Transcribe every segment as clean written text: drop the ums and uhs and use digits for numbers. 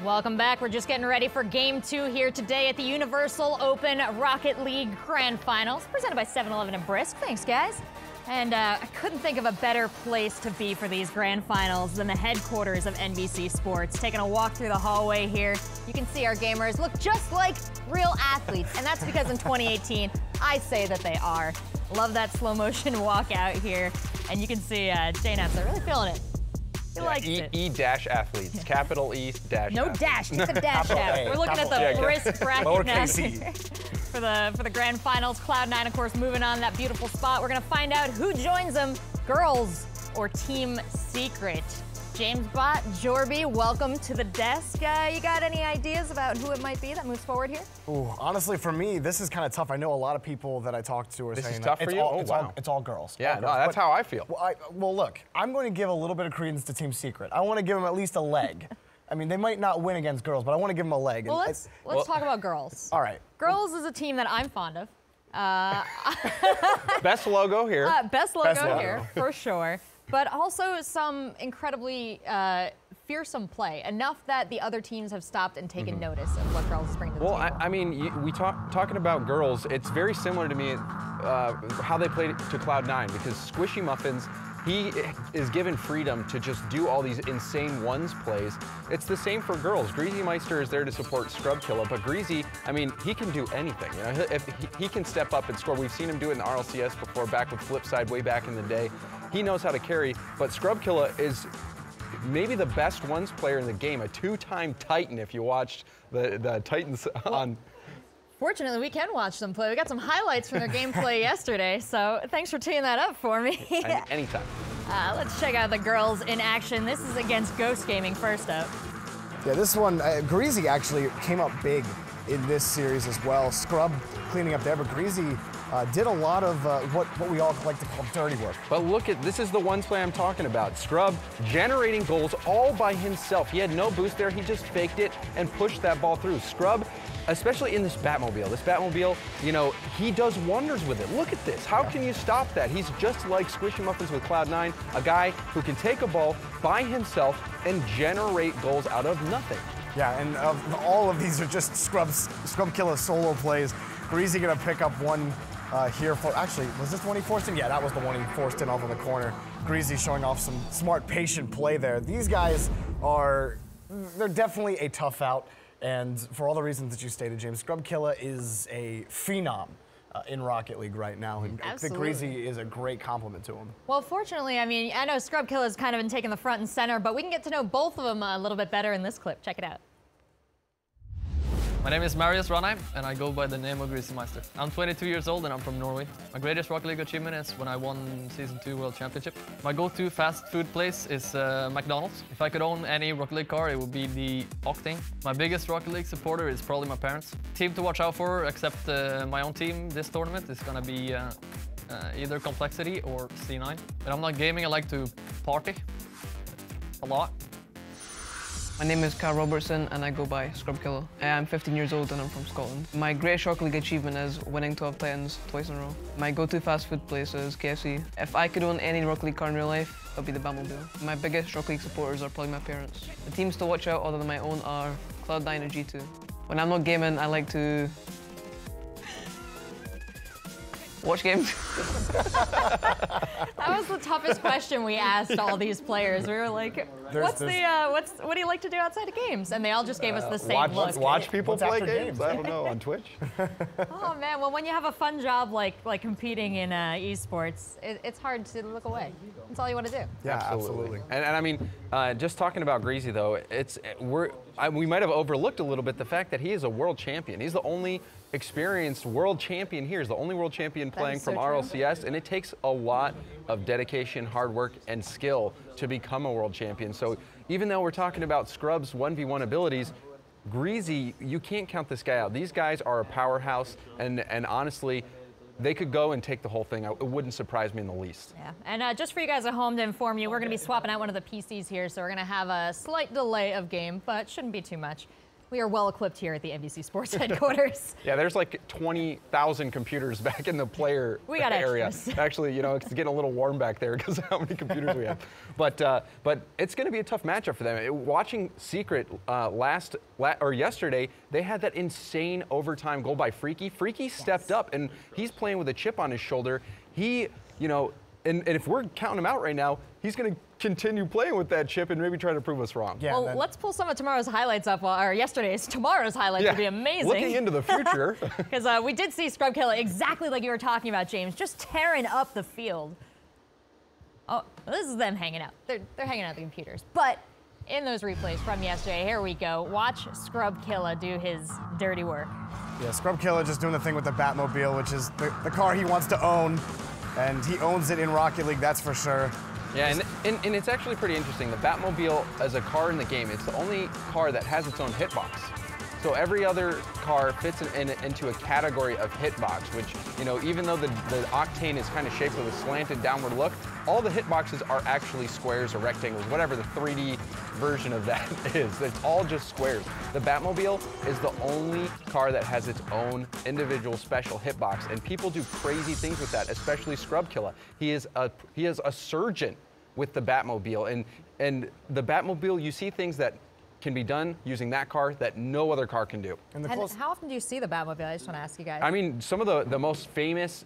Welcome back. We're just getting ready for Game 2 here today at the Universal Open Rocket League Grand Finals, presented by 7-Eleven and Brisk. Thanks, guys. And I couldn't think of a better place to be for these Grand Finals than the headquarters of NBC Sports. Taking a walk through the hallway here, you can see our gamers look just like real athletes, and that's because in 2018, I say that they are. Love that slow motion walk out here, and you can see J-Naps are really feeling it. He likes it. E-athletes, capital E dash. No dash, get the dash out. We're looking at the Brisk bracket now for the grand finals. Cloud9, of course, moving on that beautiful spot. We're gonna find out who joins them, girls or Team Secret. James Bott, Jorby, welcome to the desk. You got any ideas about who it might be that moves forward here? Ooh, honestly, for me, this is kind of tough. I know a lot of people that I talk to are saying this is tough for you? It's all girls. Yeah, all girls. No, that's how I feel. Well, look, I'm going to give a little bit of credence to Team Secret. I want to give them at least a leg. I mean, they might not win against girls, but I want to give them a leg. Well, let's talk about girls. All right. Girls is a team that I'm fond of. Best logo here. Best logo here, for sure. But also some incredibly fearsome play, enough that the other teams have stopped and taken notice of what girls is bringing to the table. Well, I mean, talking about girls, it's very similar to me how they played to Cloud9, because Squishy Muffins, he is given freedom to just do all these insane ones plays. It's the same for girls. Greasy Meister is there to support Scrubkilla, but Greasy, I mean, he can do anything. You know, if he can step up and score. We've seen him do it in the RLCS before, back with Flipside way back in the day. He knows how to carry, but Scrubkilla is maybe the best ones player in the game, a two-time Titan if you watched the Titans on. Fortunately, we can watch them play. We got some highlights from their gameplay yesterday, so thanks for teeing that up for me. Anytime. Let's check out the girls in action. This is against Ghost Gaming first up. Yeah, this one, Greasy actually came up big in this series as well. Scrub cleaning up there, but Greasy did a lot of what we all like to call dirty work. But look at, this is the one play I'm talking about. Scrub generating goals all by himself. He had no boost there. He just faked it and pushed that ball through. Scrub, especially in this Batmobile. This Batmobile, you know, he does wonders with it. Look at this. How can you stop that? He's just like Squishy Muffins with Cloud9, a guy who can take a ball by himself and generate goals out of nothing. Yeah, and all of these are just Scrubkilla solo plays. Greasy gonna pick up one here for, actually, was this the one he forced in? Yeah, that was the one he forced in off in the corner. Greasy showing off some smart, patient play there. These guys they're definitely a tough out, and for all the reasons that you stated, James, Scrubkilla is a phenom in Rocket League right now, and I think Greasy is a great compliment to him. Well, fortunately, I mean, I know Scrubkilla has kind of been taking the front and center, but we can get to know both of them a little bit better in this clip. Check it out. My name is Marius Ranheim, and I go by the name of Greasy Meister. I'm 22 years old and I'm from Norway. My greatest Rocket League achievement is when I won Season 2 World Championship. My go-to fast food place is McDonald's. If I could own any Rocket League car, it would be the Octane. My biggest Rocket League supporter is probably my parents. Team to watch out for, except my own team this tournament, is gonna be either Complexity or C9. When I'm not gaming, I like to party a lot. My name is Carl Robertson and I go by Scrubkilla. I'm 15 years old and I'm from Scotland. My greatest Rocket League achievement is winning 12 Titans twice in a row. My go-to fast food place is KFC. If I could own any Rocket League car in real life, it would be the Batmobile. My biggest Rocket League supporters are probably my parents. The teams to watch out other than my own are Cloud9 and G2. When I'm not gaming, I like to watch games. That was the toughest question we asked all these players. We were like, what do you like to do outside of games? And they all just gave us the same look. Watch people play games? I don't know, on Twitch. Oh man, well when you have a fun job like competing in esports, it's hard to look away. That's all you want to do. Yeah, absolutely. And I mean, just talking about Greasy though, we might have overlooked a little bit the fact that he is a world champion. He's the only experienced world champion here. He's the only world champion playing from RLCS, and it takes a lot of dedication, hard work, and skill to become a world champion. So even though we're talking about Scrub's 1v1 abilities, Greasy, you can't count this guy out. These guys are a powerhouse, and honestly, they could go and take the whole thing out. It wouldn't surprise me in the least. Yeah, and just for you guys at home to inform you, we're going to be swapping out one of the PCs here, so we're going to have a slight delay of game, but shouldn't be too much. We are well equipped here at the NBC Sports headquarters. Yeah, there's like 20,000 computers back in the player We got area. extras. Actually, you know, it's getting a little warm back there because of how many computers we have. But it's going to be a tough matchup for them. Watching Secret yesterday, they had that insane overtime goal by Freaky. Freaky stepped up, and he's playing with a chip on his shoulder. He, you know, and if we're counting him out right now, he's going to continue playing with that chip and maybe try to prove us wrong. Yeah, well, let's pull some of tomorrow's highlights up, or tomorrow's highlights would be amazing. Looking into the future. Because we did see Scrubkilla exactly like you were talking about, James, just tearing up the field. Oh, this is them hanging out. They're hanging out at the computers. But in those replays from yesterday, here we go. Watch Scrubkilla do his dirty work. Yeah, Scrubkilla just doing the thing with the Batmobile, which is the car he wants to own. And he owns it in Rocket League, that's for sure. Yeah, and it's actually pretty interesting. The Batmobile, as a car in the game, it's the only car that has its own hitbox. So every other car fits into a category of hitbox, which, you know, even though the Octane is kind of shaped with a slanted downward look, all the hitboxes are actually squares or rectangles, whatever the 3D version of that is. It's all just squares. The Batmobile is the only car that has its own individual special hitbox, and people do crazy things with that, especially Scrubkilla. He is a surgeon with the Batmobile, and the Batmobile, you see things that can be done using that car that no other car can do. And how often do you see the Batmobile? I just want to ask you guys. I mean, some of the most famous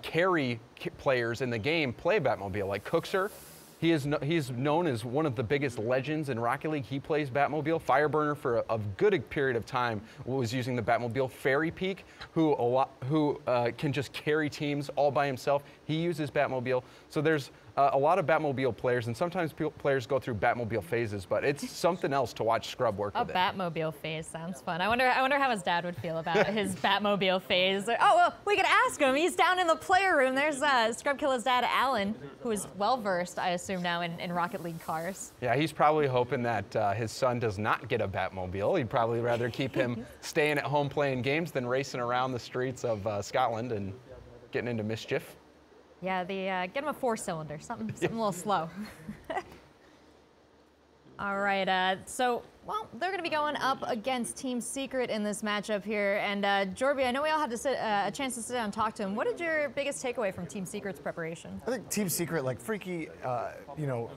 carry players in the game play Batmobile, like Cookser. He's known as one of the biggest legends in Rocket League. He plays Batmobile. Fireburner for a good period of time was using the Batmobile. Fairy Peak, who can just carry teams all by himself, he uses Batmobile. So there's a lot of Batmobile players, and sometimes players go through Batmobile phases, but it's something else to watch Scrub work with it. A Batmobile phase sounds fun. I wonder how his dad would feel about his Batmobile phase. Oh, well, we could ask him. He's down in the player room. There's Scrubkilla's dad, Alan, who is well-versed, I assume now, in Rocket League cars. Yeah, he's probably hoping that his son does not get a Batmobile. He'd probably rather keep him staying at home playing games than racing around the streets of Scotland and getting into mischief. Yeah, get him a 4-cylinder, something a little slow. All right, so, well, they're going to be going up against Team Secret in this matchup here. And Jorby, I know we all had a chance to sit down and talk to him. What is your biggest takeaway from Team Secret's preparation? I think Team Secret, like Freaky, you know,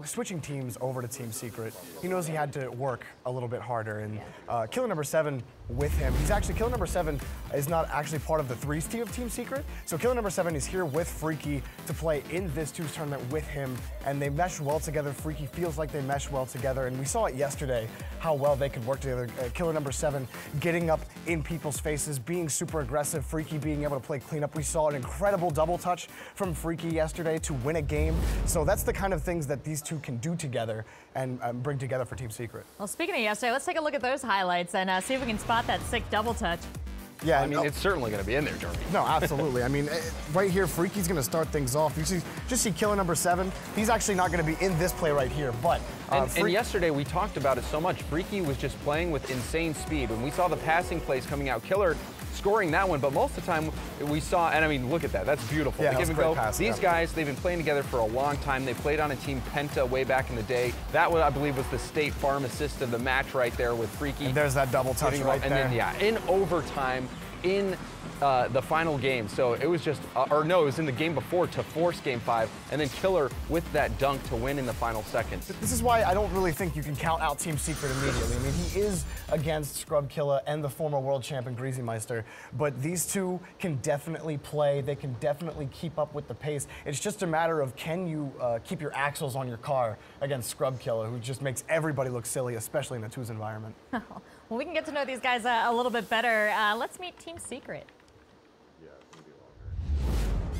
switching teams over to Team Secret, he knows he had to work a little bit harder. And Killer Number 7 with him, Killer Number 7 is not actually part of the 3s team of Team Secret. So Killer Number 7 is here with Freaky to play in this 2s tournament with him, and they mesh well together. Freaky feels like they mesh well together, and we saw it yesterday how well they could work together. Killer Number 7 getting up in people's faces, being super aggressive, Freaky being able to play cleanup. We saw an incredible double touch from Freaky yesterday to win a game. So that's the kind of things that these two can do together and bring together for Team Secret. Well, speaking of yesterday, let's take a look at those highlights and see if we can spot that sick double touch. Yeah, I mean, it's certainly going to be in there, Jorby. No, absolutely. I mean, right here, Freaky's going to start things off. You just see Killer Number 7. He's actually not going to be in this play right here, but... And yesterday, we talked about it so much. Freaky was just playing with insane speed. When we saw the passing plays coming out, Killer scoring that one, but most of the time we saw, and I mean, look at that. That's beautiful. Yeah, that was a great pass. These guys, they've been playing together for a long time. They played on a Team Penta way back in the day. That one, I believe, was the State Farm assist of the match right there with Freaky. And there's that double touch right there. And then, yeah, in overtime, in the final game. So it was just, or no, it was in the game before to force Game 5, and then Killer with that dunk to win in the final seconds. This is why I don't really think you can count out Team Secret immediately. I mean, he is against Scrubkilla and the former world champion Greasy Meister, but these two can definitely play. They can definitely keep up with the pace. It's just a matter of can you keep your axles on your car against Scrubkilla, who just makes everybody look silly, especially in a 2s environment. Well, we can get to know these guys a little bit better. Let's meet Team Secret.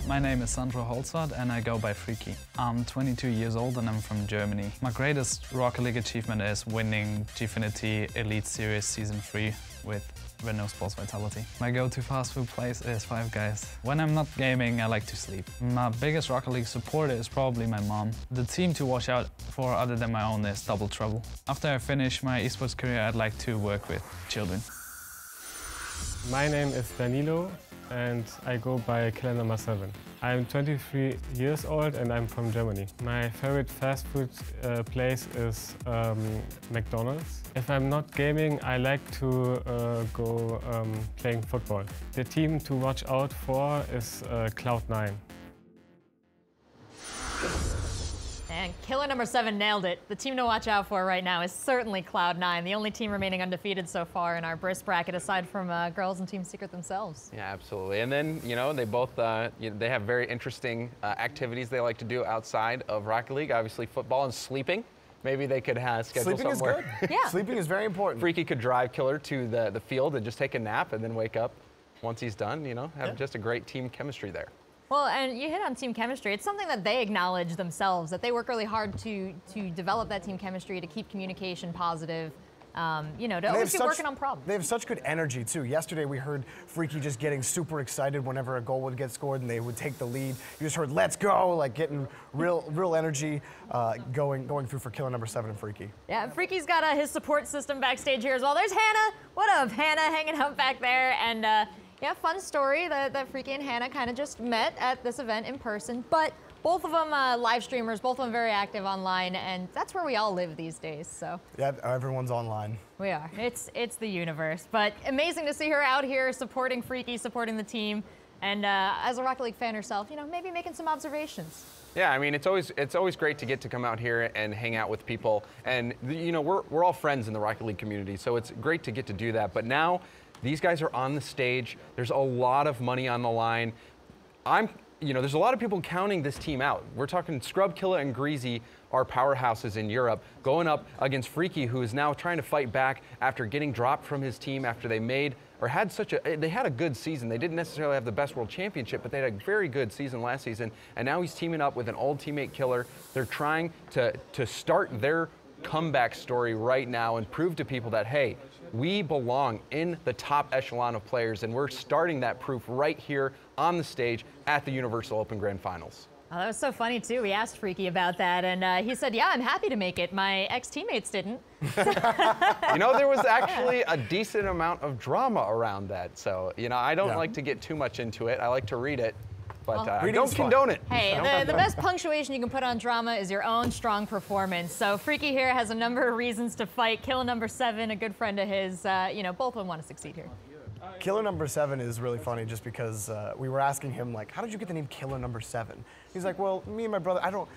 My name is Sandro Holzart and I go by Freaky. I'm 22 years old and I'm from Germany. My greatest Rocket League achievement is winning Gfinity Elite Series Season 3 with Renault Sports Vitality. My go-to fast food place is Five Guys. When I'm not gaming, I like to sleep. My biggest Rocket League supporter is probably my mom. The team to watch out for other than my own is Double Trouble. After I finish my esports career, I'd like to work with children. My name is Danilo and I go by killer number 7. I'm 23 years old and I'm from Germany. My favorite fast food place is McDonald's. If I'm not gaming, I like to go playing football. The team to watch out for is Cloud9. And killer number 7 nailed it. The team to watch out for right now is certainly Cloud9, the only team remaining undefeated so far in our Brisk bracket, aside from girls and Team Secret themselves. Yeah, absolutely. And then, you know, they both they have very interesting activities they like to do outside of Rocket League. Obviously, football and sleeping. Maybe they could schedule Sleeping somewhere. is good. Yeah. Sleeping is very important. Freaky could drive Killer to the field and just take a nap and then wake up once he's done. You know, have just a great team chemistry there. Well, and you hit on team chemistry. It's something that they acknowledge themselves, that they work really hard to develop that team chemistry, to keep communication positive, you know, to always be working on problems. They have such good energy, too. Yesterday, we heard Freaky just getting super excited whenever a goal would get scored and they would take the lead. You just heard, let's go, like getting real energy going through for killer number 7 and Freaky. Yeah, and Freaky's got his support system backstage here as well. There's Hannah. What up, Hannah, hanging out back there. And yeah, fun story that Freaky and Hannah kind of just met at this event in person. But both of them live streamers, both of them very active online, and that's where we all live these days, so. Yeah, everyone's online. We are. It's the universe. But amazing to see her out here supporting Freaky, supporting the team, and as a Rocket League fan herself, you know, maybe making some observations. Yeah, I mean, it's always great to get to come out here and hang out with people. And, you know, we're all friends in the Rocket League community, so it's great to get to do that. But now, these guys are on the stage. There's a lot of money on the line. You know, there's a lot of people counting this team out. We're talking Scrub Killa and Greasy are powerhouses in Europe, going up against Freaky, who is now trying to fight back after getting dropped from his team after they had a good season. They didn't necessarily have the best world championship, but they had a very good season last season. And now he's teaming up with an old teammate Killer. They're trying to start their comeback story right now and prove to people that, hey, we belong in the top echelon of players, and we're starting that proof right here on the stage at the Universal Open Grand Finals. Oh, that was so funny, too. We asked Freaky about that, and he said, yeah, I'm happy to make it. My ex-teammates didn't. You know, there was actually a decent amount of drama around that. So, you know, I don't like to get too much into it. I like to read it, but I don't condone it. Hey, the best punctuation you can put on drama is your own strong performance. So Freaky here has a number of reasons to fight. Killer number 7, a good friend of his, you know, both of them want to succeed here. Killer number 7 is really funny just because we were asking him, like, how did you get the name Killer number 7? He's like, well, me and my brother, I don't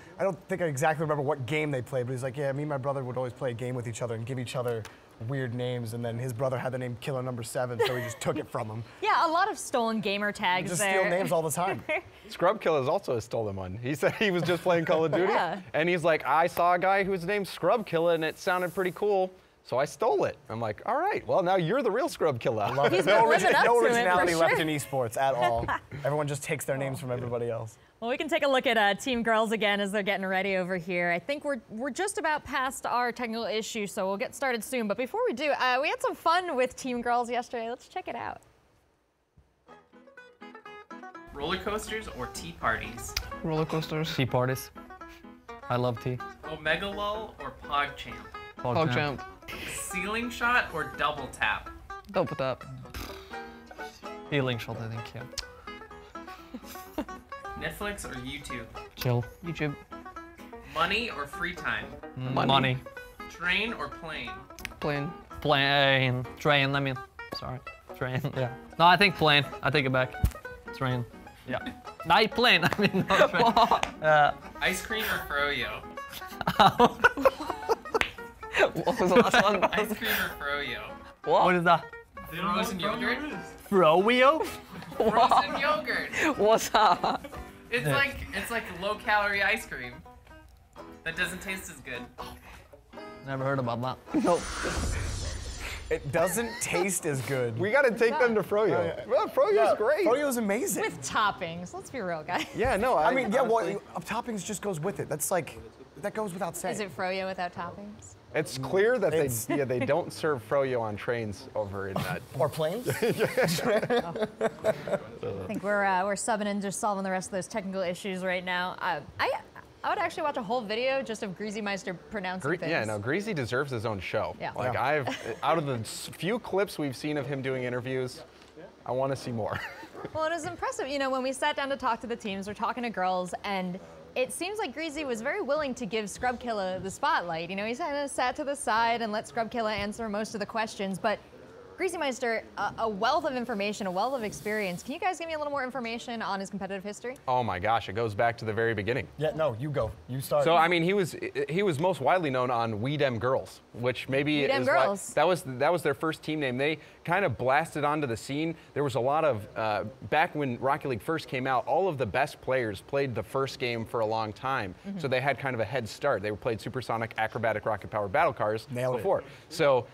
think I exactly remember what game they played, but he's like, yeah, me and my brother would always play a game with each other and give each other weird names, and then his brother had the name Killer number 7, so he just took it from him. Yeah, a lot of stolen gamer tags just there. steal names all the time. Scrub Killa is also a stolen one. He said he was just playing Call of Duty, and he's like, I saw a guy whose name's Scrub Killa, and it sounded pretty cool. So I stole it. I'm like, all right, well, now you're the real Scrub Killa. He's been living up no to it, originality for left sure. in esports at all. Everyone just takes their names from everybody else. Well, we can take a look at Team Girls again as they're getting ready over here. I think we're just about past our technical issue, so we'll get started soon. But before we do, we had some fun with Team Girls yesterday. Let's check it out. Roller coasters or tea parties? Roller coasters. Tea parties. I love tea. Omega Lull or PogChamp? PogChamp. Ceiling shot or double tap? Double tap. Healing shot, I think, yeah. Netflix or YouTube? Chill. YouTube. Money or free time? Money. Train or plane? Plane. Plane. Train, I mean. Sorry. Train, yeah. No, I think plane. I take it back. Train. Yeah. Not plane, I mean, not train. Ice cream or froyo? What was the last one? Ice cream or froyo? What is that? Frozen yogurt? Froyo? Frozen yogurt. What's that? It's like low-calorie ice cream that doesn't taste as good. Never heard about that. Nope. It doesn't taste as good. We got to take them to Froyo. Well, Froyo's great. Froyo's amazing. With toppings. Let's be real, guys. Yeah, no, I mean, yeah, honestly, well, toppings just goes with it. That's like, that goes without saying. Is it Froyo without toppings? it's clear that they don't serve Froyo on trains over in that. Or planes? I think we're subbing in, just solving the rest of those technical issues right now. I would actually watch a whole video just of Greasy Meister pronouncing things. Yeah, no, Greasy deserves his own show. Yeah. Like out of the few clips we've seen of him doing interviews, I want to see more. Well, it was impressive. You know, when we sat down to talk to the teams, we're talking to girls, and it seems like Greasy was very willing to give Scrubkilla the spotlight. You know, he kind of sat to the side and let Scrubkilla answer most of the questions, but Greasy Meister, a wealth of information, a wealth of experience. Can you guys give me a little more information on his competitive history? Oh my gosh, it goes back to the very beginning. Yeah, no, you go. You start. So I mean, he was most widely known on We Dem Girls, which maybe We Dem is Girls. why, that was their first team name. They kind of blasted onto the scene. There was a lot of back when Rocket League first came out, all of the best players played the first game for a long time, so they had kind of a head start. They played Supersonic, Acrobatic, Rocket Power Battle Cars before. So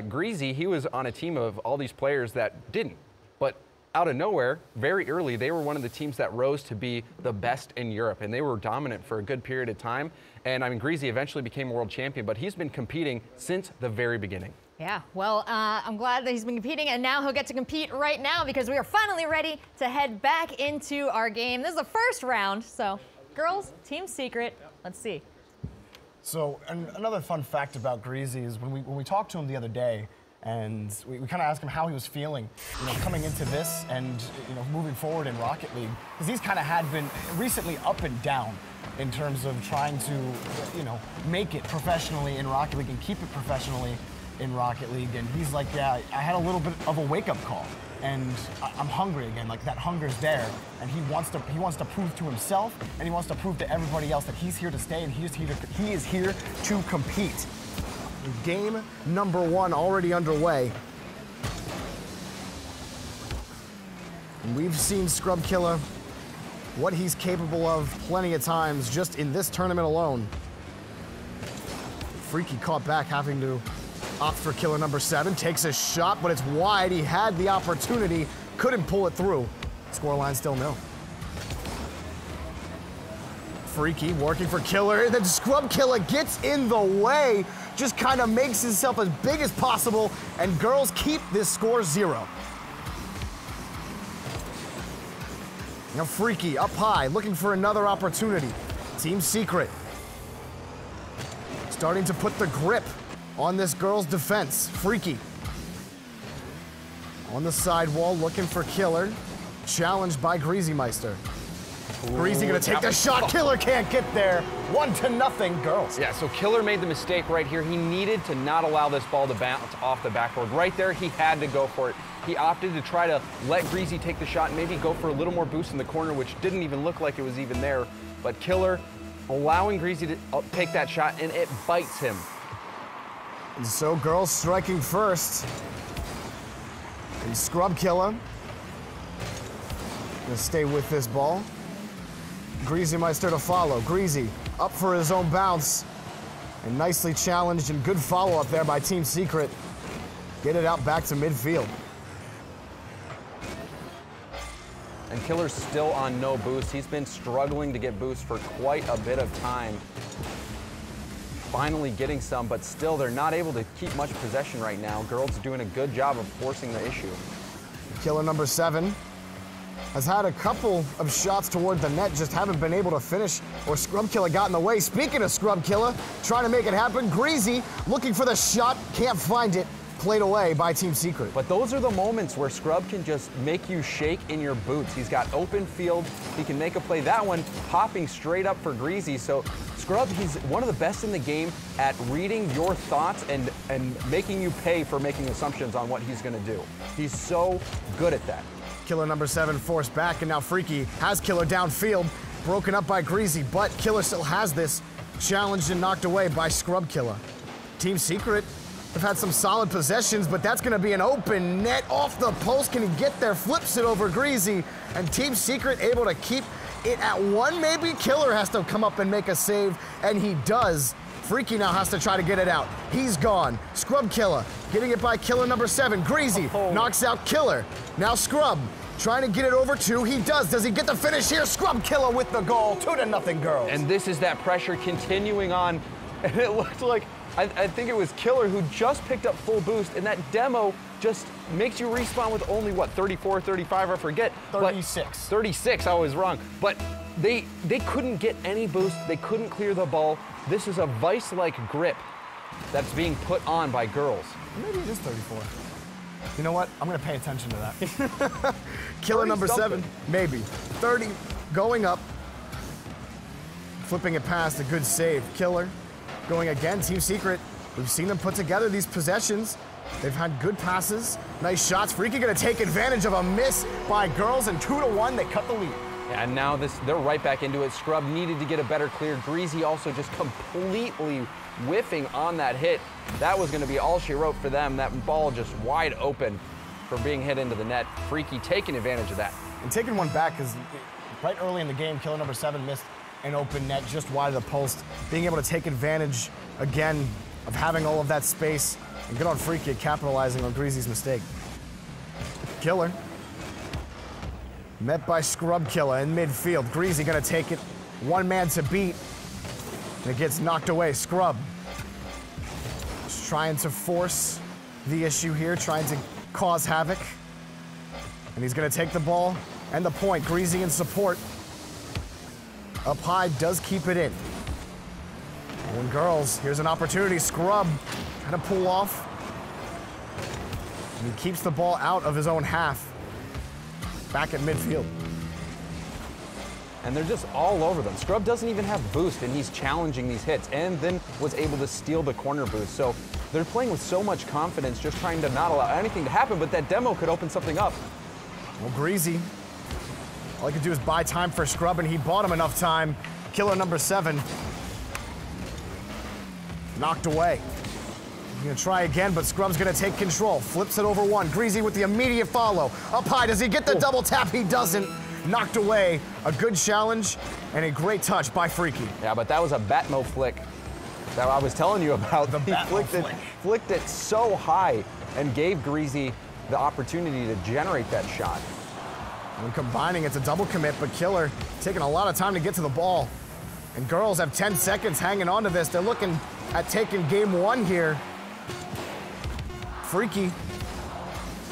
Greasy, he was on a team of all these players that didn't, but out of nowhere, very early, they were one of the teams that rose to be the best in Europe, and they were dominant for a good period of time. And I mean, Greasy eventually became a world champion, but he's been competing since the very beginning. Yeah, well, I'm glad that he's been competing, and now he'll get to compete right now because we are finally ready to head back into our game. This is the first round, so girls, Team Secret, let's see. So another fun fact about Greasy is when we talked to him the other day, and we kind of asked him how he was feeling, you know, coming into this and, you know, moving forward in Rocket League, because he's kind of had been recently up and down in terms of trying to, you know, make it professionally in Rocket League and keep it professionally in Rocket League. And he's like, yeah, I had a little bit of a wake-up call, and I'm hungry again. Like, that hunger's there, and he wants to prove to himself, and he wants to prove to everybody else that he's here to stay and he is here to compete. Game number 1 already underway. And we've seen Scrubkilla, what he's capable of plenty of times just in this tournament alone. Freaky caught back, having to opt for killer number 7. Takes a shot, but it's wide. He had the opportunity, couldn't pull it through. Scoreline still nil. Freaky working for killer, and then Scrubkilla gets in the way, just kind of makes himself as big as possible, and girls keep this score 0. Now Freaky up high, looking for another opportunity. Team Secret starting to put the grip on this girl's defense. Freaky on the sidewall, looking for killer. Challenged by Greasy Meister. Greasy gonna take the shot. Killer can't get there. 1-0 girls. Yeah, so Killer made the mistake right here. He needed to not allow this ball to bounce off the backboard. Right there, he had to go for it. He opted to try to let Greasy take the shot and maybe go for a little more boost in the corner, which didn't even look like it was even there. But Killer allowing Greasy to take that shot, and it bites him. And so girls striking first. And Scrubkilla gonna stay with this ball. Greasy Meister to follow. Greasy up for his own bounce. And nicely challenged, and good follow-up there by Team Secret. Get it out back to midfield. And Killer's still on no boost. He's been struggling to get boost for quite a bit of time. Finally getting some, but still they're not able to keep much possession right now. Girls are doing a good job of forcing the issue. Killer number 7 has had a couple of shots toward the net, just haven't been able to finish, or Scrubkilla got in the way. Speaking of Scrubkilla, trying to make it happen, Greasy looking for the shot, can't find it, played away by Team Secret. But those are the moments where Scrub can just make you shake in your boots. He's got open field, he can make a play. That one popping straight up for Greasy. So Scrub, he's one of the best in the game at reading your thoughts and making you pay for making assumptions on what he's gonna do. He's so good at that. Killer number 7 forced back, and now Freaky has Killer downfield, broken up by Greasy, but Killer still has this, challenged and knocked away by Scrubkilla. Team Secret have had some solid possessions, but that's gonna be an open net off the post. Can he get there? Flips it over Greasy, and Team Secret able to keep it at 1. Maybe Killer has to come up and make a save, and he does. Freaky now has to try to get it out. He's gone. Scrubkilla getting it by Killer number 7. Greasy knocks out Killer. Now Scrub trying to get it over 2. He does. Does he get the finish here? Scrubkilla with the goal. 2-0 girls. And this is that pressure continuing on. And it looked like, I think it was Killer who just picked up full boost, and that demo just makes you respawn with only, what, 34, 35, I forget. 36. 36, I was wrong. But they couldn't get any boost. They couldn't clear the ball. This is a vice-like grip that's being put on by girls. Maybe it is 34. You know what? I'm gonna pay attention to that. Killer number 7, maybe. 30, going up. Flipping it past, a good save. Killer going again, Team Secret. We've seen them put together these possessions. They've had good passes, nice shots. Freaky gonna take advantage of a miss by girls, and 2-1, they cut the lead. Yeah, and now they're right back into it. Scrub needed to get a better clear. Greasy also just completely whiffing on that hit. That was gonna be all she wrote for them. That ball just wide open for being hit into the net. Freaky taking advantage of that. And taking one back, because right early in the game, killer number 7 missed an open net just wide of the post. Being able to take advantage again of having all of that space and good on Freaky at capitalizing on Greasy's mistake. Killer. Met by Scrub Killer in midfield. Greasy gonna take it, one man to beat, and it gets knocked away. Scrub just trying to force the issue here, trying to cause havoc. And he's gonna take the ball and the point. Greasy in support. Up high, does keep it in. And girls, here's an opportunity. Scrub trying to pull off. And he keeps the ball out of his own half. Back at midfield. And they're just all over them. Scrub doesn't even have boost, and he's challenging these hits, and then was able to steal the corner boost. So they're playing with so much confidence, just trying to not allow anything to happen, but that demo could open something up. Well, Greasy, all he could do is buy time for Scrub, and he bought him enough time. Killer number 7. Knocked away. He's gonna try again, but Scrub's gonna take control. Flips it over one. Greasy with the immediate follow. Up high, does he get the double tap? He doesn't. Knocked away. A good challenge and a great touch by Freaky. Yeah, but that was a Batmo flick that I was telling you about. The Batmo flicked it so high and gave Greasy the opportunity to generate that shot. When combining, it's a double commit, but Killer taking a lot of time to get to the ball. And girls have 10 seconds hanging on to this. They're looking at taking game 1 here. Freaky.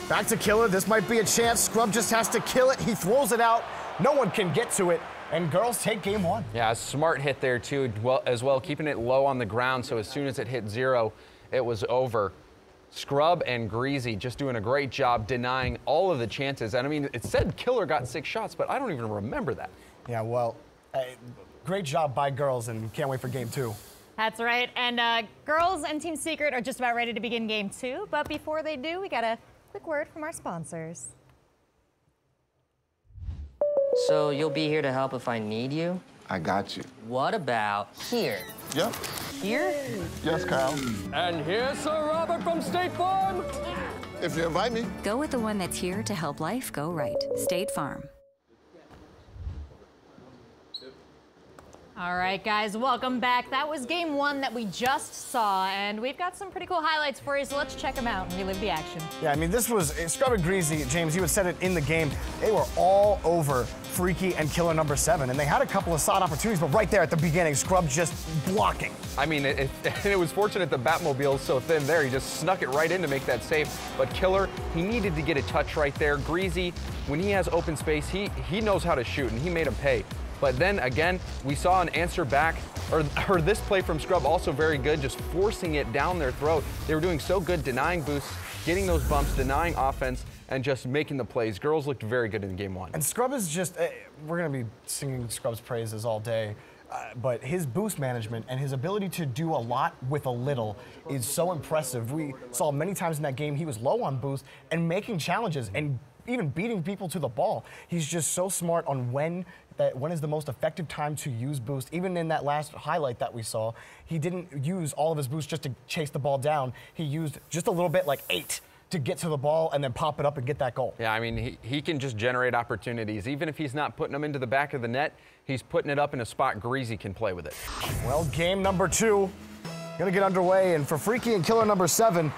Back to Killer. This might be a chance. Scrub just has to kill it. He throws it out. No one can get to it. And girls take game 1. Yeah, a smart hit there too, as well, keeping it low on the ground. So as soon as it hit 0, it was over. Scrub and Greasy just doing a great job denying all of the chances. And I mean, it said Killer got 6 shots, but I don't even remember that. Yeah, well, great job by girls, and can't wait for game 2. That's right. And girls and Team Secret are just about ready to begin game 2. But before they do, we got a quick word from our sponsors. So you'll be here to help if I need you? I got you. What about here? Yep. Here? Yes, Kyle. And here's Sir Robert from State Farm. If you invite me. Go with the one that's here to help life go right. State Farm. All right, guys, welcome back. That was game 1 that we just saw, and we've got some pretty cool highlights for you, so let's check them out and relive the action. Yeah, I mean, this was Scrub and Greasy. James, you had said it in the game. They were all over Freaky and Killer number 7, and they had a couple of solid opportunities, but right there at the beginning, Scrub just blocking. I mean, it was fortunate the Batmobile's so thin there. He just snuck it right in to make that save. But Killer, he needed to get a touch right there. Greasy, when he has open space, he knows how to shoot, and he made him pay. But then again, we saw an answer back, or this play from Scrub also very good, just forcing it down their throat. They were doing so good, denying boosts, getting those bumps, denying offense, and just making the plays. Girls looked very good in game 1. And Scrub is just, we're gonna be singing Scrub's praises all day, but his boost management and his ability to do a lot with a little is so impressive. We saw many times in that game he was low on boost and making challenges and even beating people to the ball. He's just so smart on when is the most effective time to use boost. Even in that last highlight that we saw, he didn't use all of his boost just to chase the ball down. He used just a little bit, like 8, to get to the ball and then pop it up and get that goal. Yeah, I mean, he can just generate opportunities. Even if he's not putting them into the back of the net, he's putting it up in a spot Greasy can play with it. Well, game number 2 gonna get underway, and for Freaky and Killer number 7,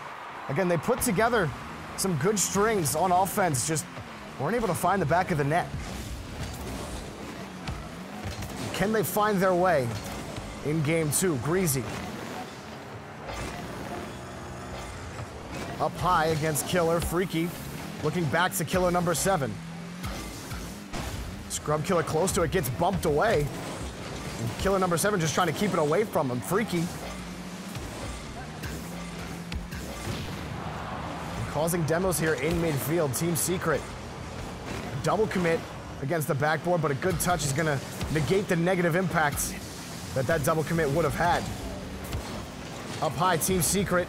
again, they put together some good strings on offense, just weren't able to find the back of the net. Can they find their way in game 2? Greasy. Up high against Killer. Freaky looking back to Killer number 7. Scrub Killer close to it, gets bumped away. And Killer number 7 just trying to keep it away from him. Freaky. And causing demos here in midfield. Team Secret. Double commit against the backboard, but a good touch is going to negate the negative impacts that double commit would have had. Up high, Team Secret.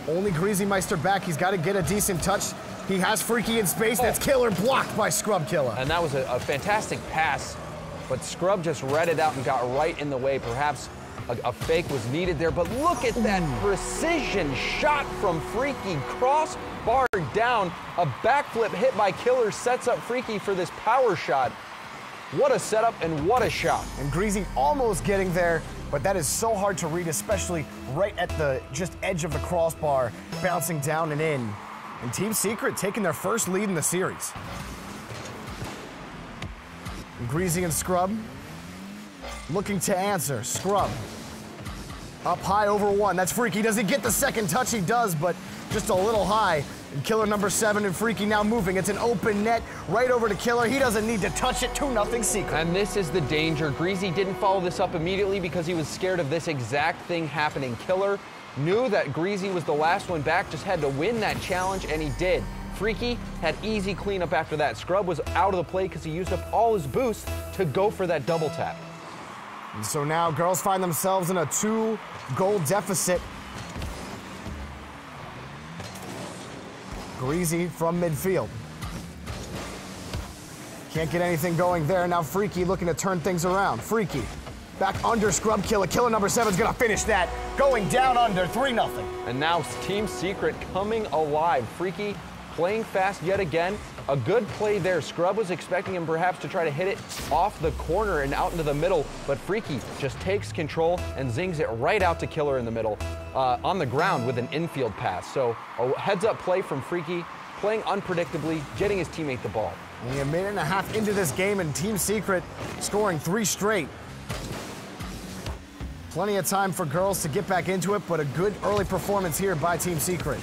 Only Greasy Meister back. He's got to get a decent touch. He has Freaky in space. That's Killer blocked by Scrub Killer. And that was a fantastic pass, but Scrub just read it out and got right in the way. Perhaps a fake was needed there, but look at that precision shot from Freaky. Crossbar down, a backflip hit by Killer sets up Freaky for this power shot. What a setup and what a shot. And Greasy almost getting there, but that is so hard to read, especially right at the just edge of the crossbar, bouncing down and in. And Team Secret taking their first lead in the series. And Greasy and Scrub looking to answer. Scrub up high over 1. That's Freaky. Does he get the second touch? He does, but just a little high. And Killer number 7 and Freaky now moving. It's an open net right over to Killer. He doesn't need to touch it. 2-0 Secret. And this is the danger. Greasy didn't follow this up immediately because he was scared of this exact thing happening. Killer knew that Greasy was the last one back, just had to win that challenge, and he did. Freaky had easy cleanup after that. Scrub was out of the play because he used up all his boost to go for that double tap. And so now girls find themselves in a 2-goal deficit. Greasy from midfield. Can't get anything going there. Now Freaky looking to turn things around. Freaky back under Scrub Killer. Killer number 7's gonna finish that. Going down under, 3-0. And now Team Secret coming alive. Freaky playing fast yet again. A good play there. Scrub was expecting him perhaps to try to hit it off the corner and out into the middle, but Freaky just takes control and zings it right out to Killer in the middle, on the ground with an infield pass. So a heads-up play from Freaky, playing unpredictably, getting his teammate the ball. Only a minute and a half into this game, and Team Secret scoring 3 straight. Plenty of time for girls to get back into it, but a good early performance here by Team Secret.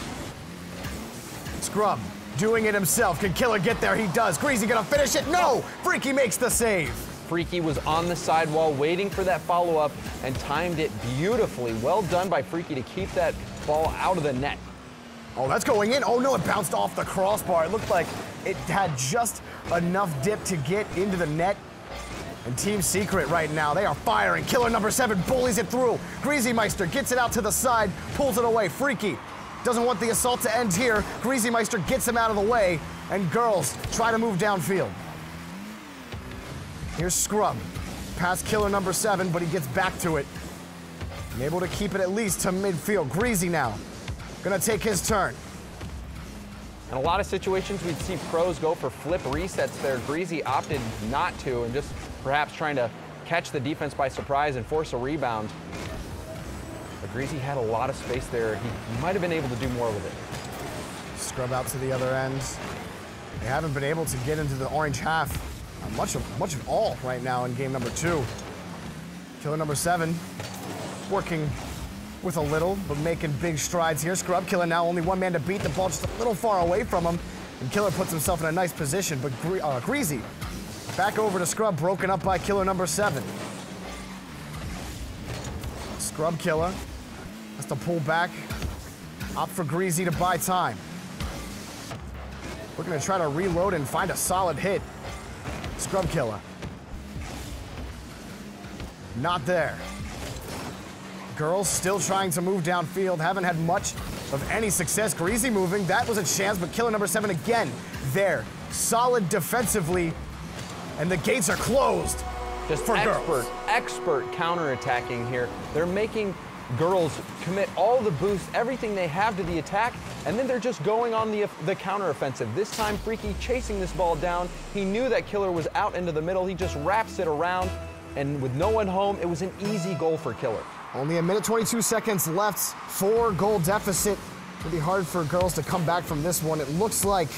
Scrub doing it himself. Can Killer get there? He does. Greasy gonna finish it? No! Freaky makes the save. Freaky was on the sidewall waiting for that follow-up and timed it beautifully. Well done by Freaky to keep that ball out of the net. Oh, that's going in. Oh no, it bounced off the crossbar. It looked like it had just enough dip to get into the net. And Team Secret right now, they are firing. Killer number 7 bullies it through. Greasy Meister gets it out to the side, pulls it away. Freaky doesn't want the assault to end here. Greasy Meister gets him out of the way, and girls try to move downfield. Here's Scrub. Past Killer number 7, but he gets back to it. And able to keep it at least to midfield. Greasy now gonna take his turn. In a lot of situations, we'd see pros go for flip resets there. Greasy opted not to, and just perhaps trying to catch the defense by surprise and force a rebound. But Greasy had a lot of space there. He might have been able to do more with it. Scrub out to the other end. They haven't been able to get into the orange half much of all right now in game number 2. Killer number 7 working with a little, but making big strides here. Scrub Killer now only 1 man to beat. The ball just a little far away from him. And Killer puts himself in a nice position, but Greasy back over to Scrub, broken up by Killer number 7. Scrub Killer has to pull back, opt for Greasy to buy time. We're gonna try to reload and find a solid hit. Scrub Killer. Not there. Girls still trying to move downfield, haven't had much of any success. Greasy moving, that was a chance, but Killer number 7 again there. Solid defensively, and the gates are closed. Just for expert counterattacking here. They're making girls commit all the boost, everything they have to the attack, and then they're just going on the counteroffensive. This time, Freaky chasing this ball down. He knew that Killer was out into the middle. He just wraps it around, and with no one home, it was an easy goal for Killer. Only a minute 22 seconds left. 4-goal deficit. It'll be hard for girls to come back from this one. It looks like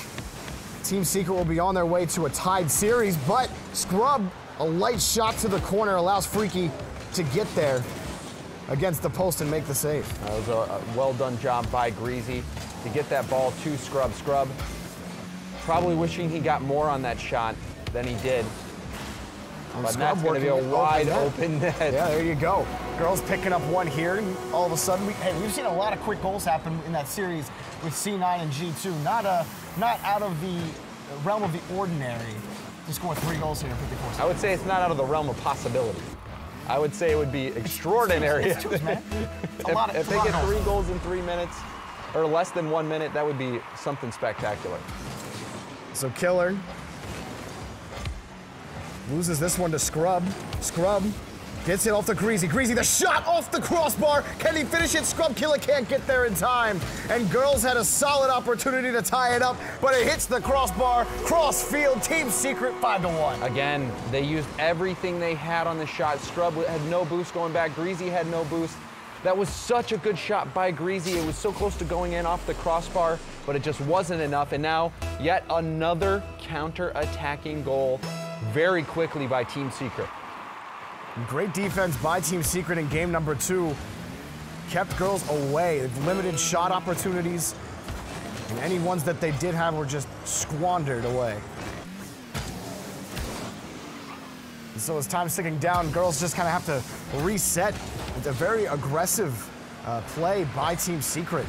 Team Secret will be on their way to a tied series, but Scrub, a light shot to the corner, allows Freaky to get there against the post and make the save. That was a well-done job by Greasy to get that ball to Scrub. Scrub probably wishing he got more on that shot than he did. But that's going to be a wide open net. Yeah, there you go. Girls picking up one here, and all of a sudden, we've seen a lot of quick goals happen in that series with C9 and G2. Not out of the realm of the ordinary to score 3 goals here in 54 seconds. I would say it's not out of the realm of possibility. I would say it would be extraordinary. It's twos, man. If they get 3 goals in 3 minutes, or less than 1 minute, that would be something spectacular. So Killer loses this one to Scrub. Scrub gets it off to Greasy. Greasy, the shot off the crossbar. Can he finish it? Scrub Killer can't get there in time. And Girls had a solid opportunity to tie it up, but it hits the crossbar. Cross field, Team Secret 5-1. Again, they used everything they had on the shot. Scrub had no boost going back. Greasy had no boost. That was such a good shot by Greasy. It was so close to going in off the crossbar, but it just wasn't enough. And now, yet another counter-attacking goal very quickly by Team Secret. Great defense by Team Secret in game number 2. Kept Girls away. They've limited shot opportunities, and any ones that they did have were just squandered away. And so as time's ticking down, Girls just kind of have to reset. It's a very aggressive play by Team Secret.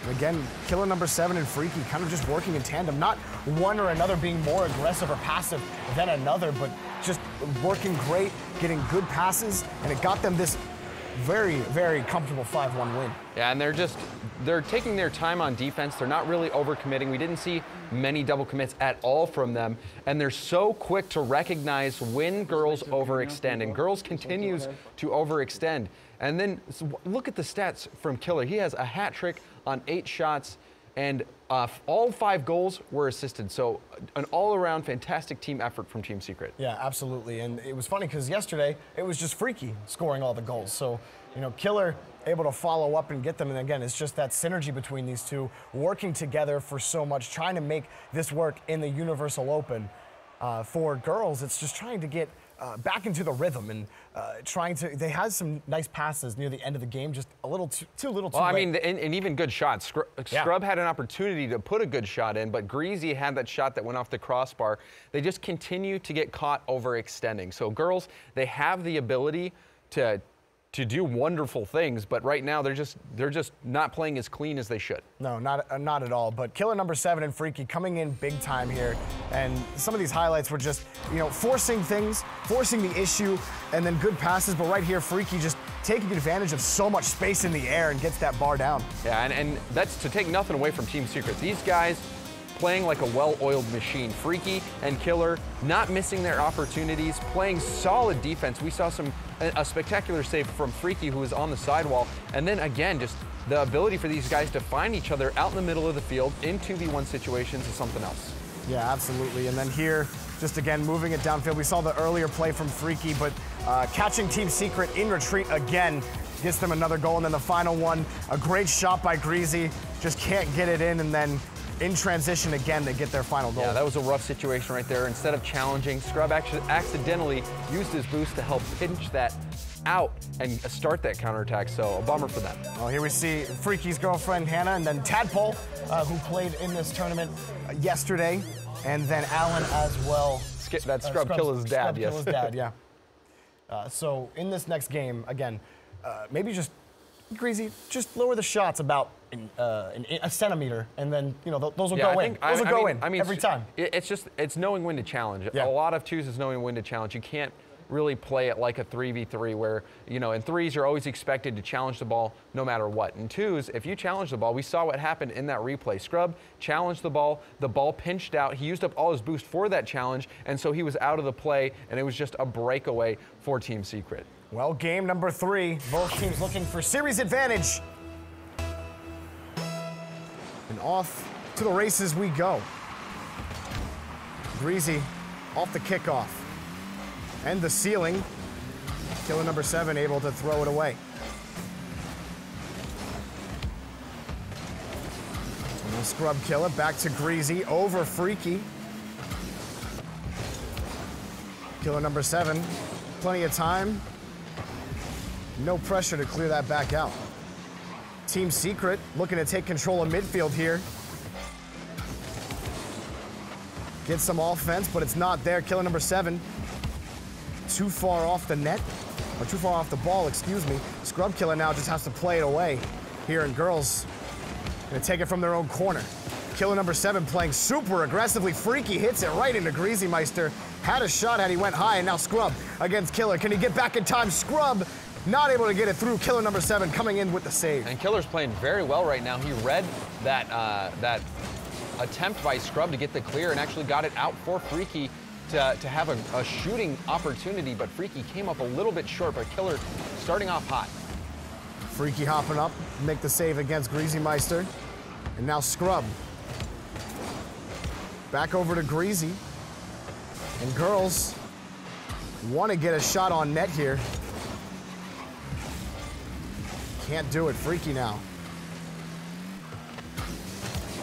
And again, Killer number 7 and Freaky kind of just working in tandem. Not one or another being more aggressive or passive than another, but just working great, getting good passes, and it got them this very, very comfortable 5-1 win. Yeah, and they're taking their time on defense. They're not really overcommitting. We didn't see many double commits at all from them, and they're so quick to recognize when Girls overextend, and Girls continues to overextend. And then look at the stats from Killer. He has a hat trick on 8 shots, and all 5 goals were assisted. So an all-around fantastic team effort from Team Secret. Yeah, absolutely. And it was funny because yesterday it was just Freaky scoring all the goals. So, you know, Killer able to follow up and get them. And again, it's just that synergy between these two working together for so much, trying to make this work in the Universal Open. For Girls, it's just trying to get back into the rhythm and trying to. They had some nice passes near the end of the game, just a little too little too late. Well, I mean, and even good shots. Scrub had an opportunity to put a good shot in, but Greasy had that shot that went off the crossbar. They just continue to get caught overextending. So Girls, they have the ability to do wonderful things, but right now they're just not playing as clean as they should. No, not at all. But Killer number 7 and Freaky coming in big time here, and some of these highlights were just, you know, forcing things, forcing the issue, and then good passes. But right here, Freaky just taking advantage of so much space in the air and gets that bar down. Yeah, and that's to take nothing away from Team Secret. These guys playing like a well-oiled machine. Freaky and Killer not missing their opportunities, playing solid defense. We saw a spectacular save from Freaky, who was on the sidewall, and then again, just the ability for these guys to find each other out in the middle of the field in 2v1 situations is something else. Yeah, absolutely. And then here, just again, moving it downfield. We saw the earlier play from Freaky, but catching Team Secret in retreat again gets them another goal. And then the final one, a great shot by Greasy, just can't get it in, and then in transition again, they get their final goal. Yeah, that was a rough situation right there. Instead of challenging, Scrub actually accidentally used his boost to help pinch that out and start that counterattack, so a bummer for them. Well, here we see Freaky's girlfriend, Hannah, and then Tadpole, who played in this tournament yesterday, and then Alan as well. That's Scrub Killer's dad, yes. Scrub Killer's dad, yeah. So in this next game, again, maybe just Greasy, just lower the shots about a centimeter, and then, you know, those will go in. Those will go in every time. It's knowing when to challenge. Yeah. A lot of twos is knowing when to challenge. You can't really play it like a 3v3 where, you know, in threes you're always expected to challenge the ball no matter what. In twos, if you challenge the ball, we saw what happened in that replay. Scrub challenged the ball pinched out, he used up all his boost for that challenge, and so he was out of the play, and it was just a breakaway for Team Secret. Well, game number 3, both teams looking for series advantage. And off to the races we go. Greasy off the kickoff. And the ceiling. Killer number 7 able to throw it away. And the Scrub Killer back to Greasy over Freaky. Killer number 7, plenty of time. No pressure to clear that back out. Team Secret looking to take control of midfield here. Get some offense, but it's not there. Killer number 7 too far off the net, or too far off the ball, excuse me. Scrub Killer now just has to play it away here, and girls gonna take it from their own corner. Killer number 7 playing super aggressively. Freaky hits it right into Greasy Meister. Had a shot had he went high, and now Scrub against Killer. Can he get back in time? Scrub not able to get it through. Killer number 7 coming in with the save. And Killer's playing very well right now. He read that that attempt by Scrub to get the clear and actually got it out for Freaky to have a shooting opportunity, but Freaky came up a little bit short, but Killer starting off hot. Freaky hopping up, make the save against Greasy Meister. And now Scrub. Back over to Greasy. And girls want to get a shot on net here. Can't do it. Freaky now.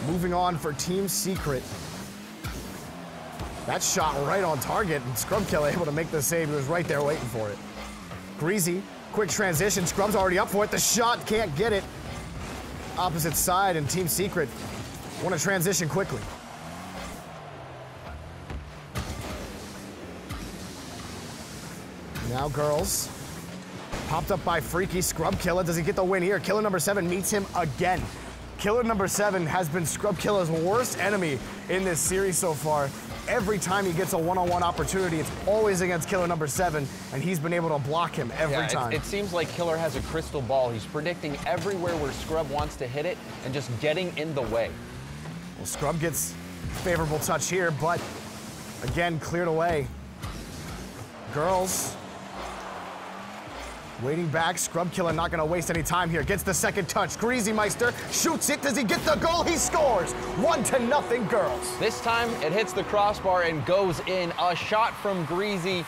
Moving on for Team Secret. That shot right on target, and Scrub Killer able to make the save. He was right there waiting for it. Greasy, quick transition. Scrub's already up for it. The shot can't get it. Opposite side, and Team Secret want to transition quickly. Now girls. Popped up by Freaky. Scrub Killer. Does he get the win here? Killer number 7 meets him again. Killer number 7 has been Scrub Killer's worst enemy in this series so far. Every time he gets a one-on-one opportunity, it's always against Killer number 7, and he's been able to block him every time. It seems like Killer has a crystal ball. He's predicting everywhere where Scrub wants to hit it and just getting in the way. Well, Scrub gets favorable touch here, but again, cleared away. Girls waiting back. Scrub Killer not gonna waste any time here. Gets the second touch. Greasy Meister shoots it. Does he get the goal? He scores. 1-0 girls. This time it hits the crossbar and goes in. A shot from Greasy.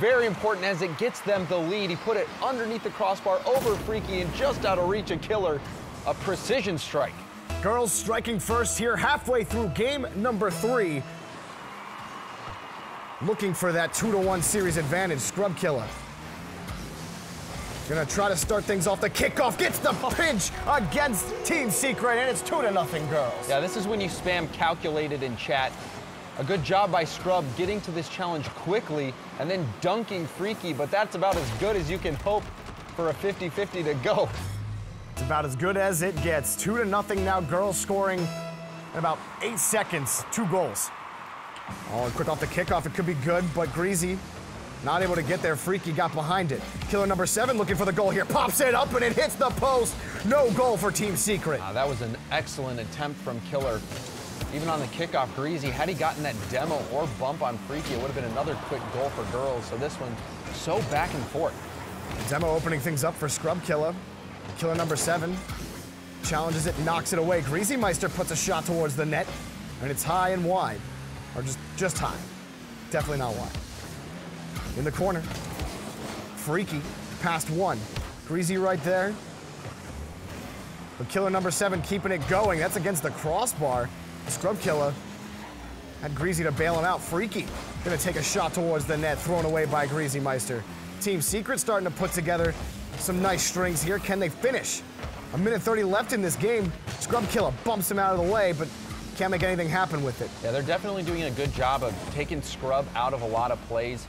Very important as it gets them the lead. He put it underneath the crossbar over Freaky and just out of reach of Killer. A precision strike. Girls striking first here halfway through game number 3. Looking for that 2-1 series advantage. Scrub Killer gonna try to start things off. The kickoff gets the pinch against Team Secret, and it's 2-0 girls. Yeah, this is when you spam calculated in chat. A good job by Scrub getting to this challenge quickly and then dunking Freaky, but that's about as good as you can hope for a 50-50 to go. It's about as good as it gets. 2-0 now, girls scoring in about 8 seconds, 2 goals. Oh, quick off the kickoff, it could be good, but Greasy not able to get there. Freaky got behind it. Killer number 7 looking for the goal here. Pops it up and it hits the post. No goal for Team Secret. That was an excellent attempt from Killer. Even on the kickoff, Greasy, had he gotten that demo or bump on Freaky, it would have been another quick goal for girls. So this one, so back and forth. Demo opening things up for Scrub Killer. Killer number 7 challenges it, knocks it away. Greasy Meister puts a shot towards the net, and it's high and wide. Or just high. Definitely not wide. In the corner. Freaky past 1. Greasy right there. But Killer number 7 keeping it going. That's against the crossbar. Scrub Killer had Greasy to bail him out. Freaky gonna take a shot towards the net, thrown away by Greasy Meister. Team Secret starting to put together some nice strings here. Can they finish? 1:30 left in this game. Scrub Killer bumps him out of the way, but can't make anything happen with it. Yeah, they're definitely doing a good job of taking Scrub out of a lot of plays.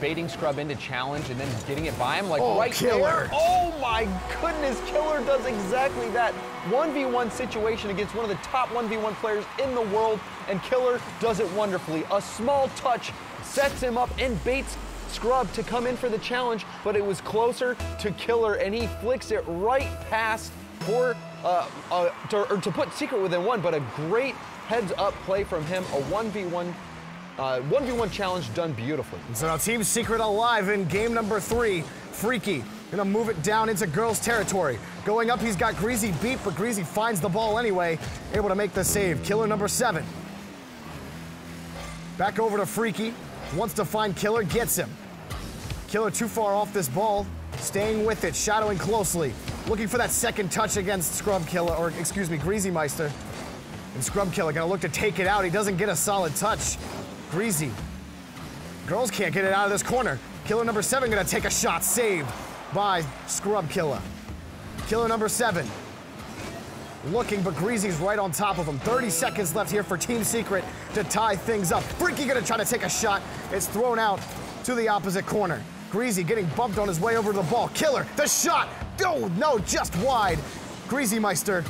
Baiting Scrub into challenge and then getting it by him like right Killer. there. Oh my goodness, Killer does exactly that. 1v1 situation against one of the top 1v1 players in the world, and Killer does it wonderfully. A small touch sets him up and baits Scrub to come in for the challenge, but it was closer to Killer, and he flicks it right past for to put Secret within 1, but a great heads-up play from him. A 1v1 challenge done beautifully. And so now Team Secret alive in game number 3. Freaky gonna move it down into girls' territory. Going up, he's got Greasy beat, but Greasy finds the ball anyway, able to make the save. Killer number 7. Back over to Freaky. Wants to find Killer, gets him. Killer too far off this ball, staying with it, shadowing closely. Looking for that second touch against Scrub Killer, or excuse me, Greasy Meister. And Scrub Killer gonna look to take it out. He doesn't get a solid touch. Greasy. Girls can't get it out of this corner. Killer number 7 gonna take a shot, saved by Scrub Killer. Killer number 7 looking, but Greasy's right on top of him. 30 seconds left here for Team Secret to tie things up. Freaky gonna try to take a shot. It's thrown out to the opposite corner. Greasy getting bumped on his way over to the ball. Killer, the shot. Oh, no, just wide. Greasy Meister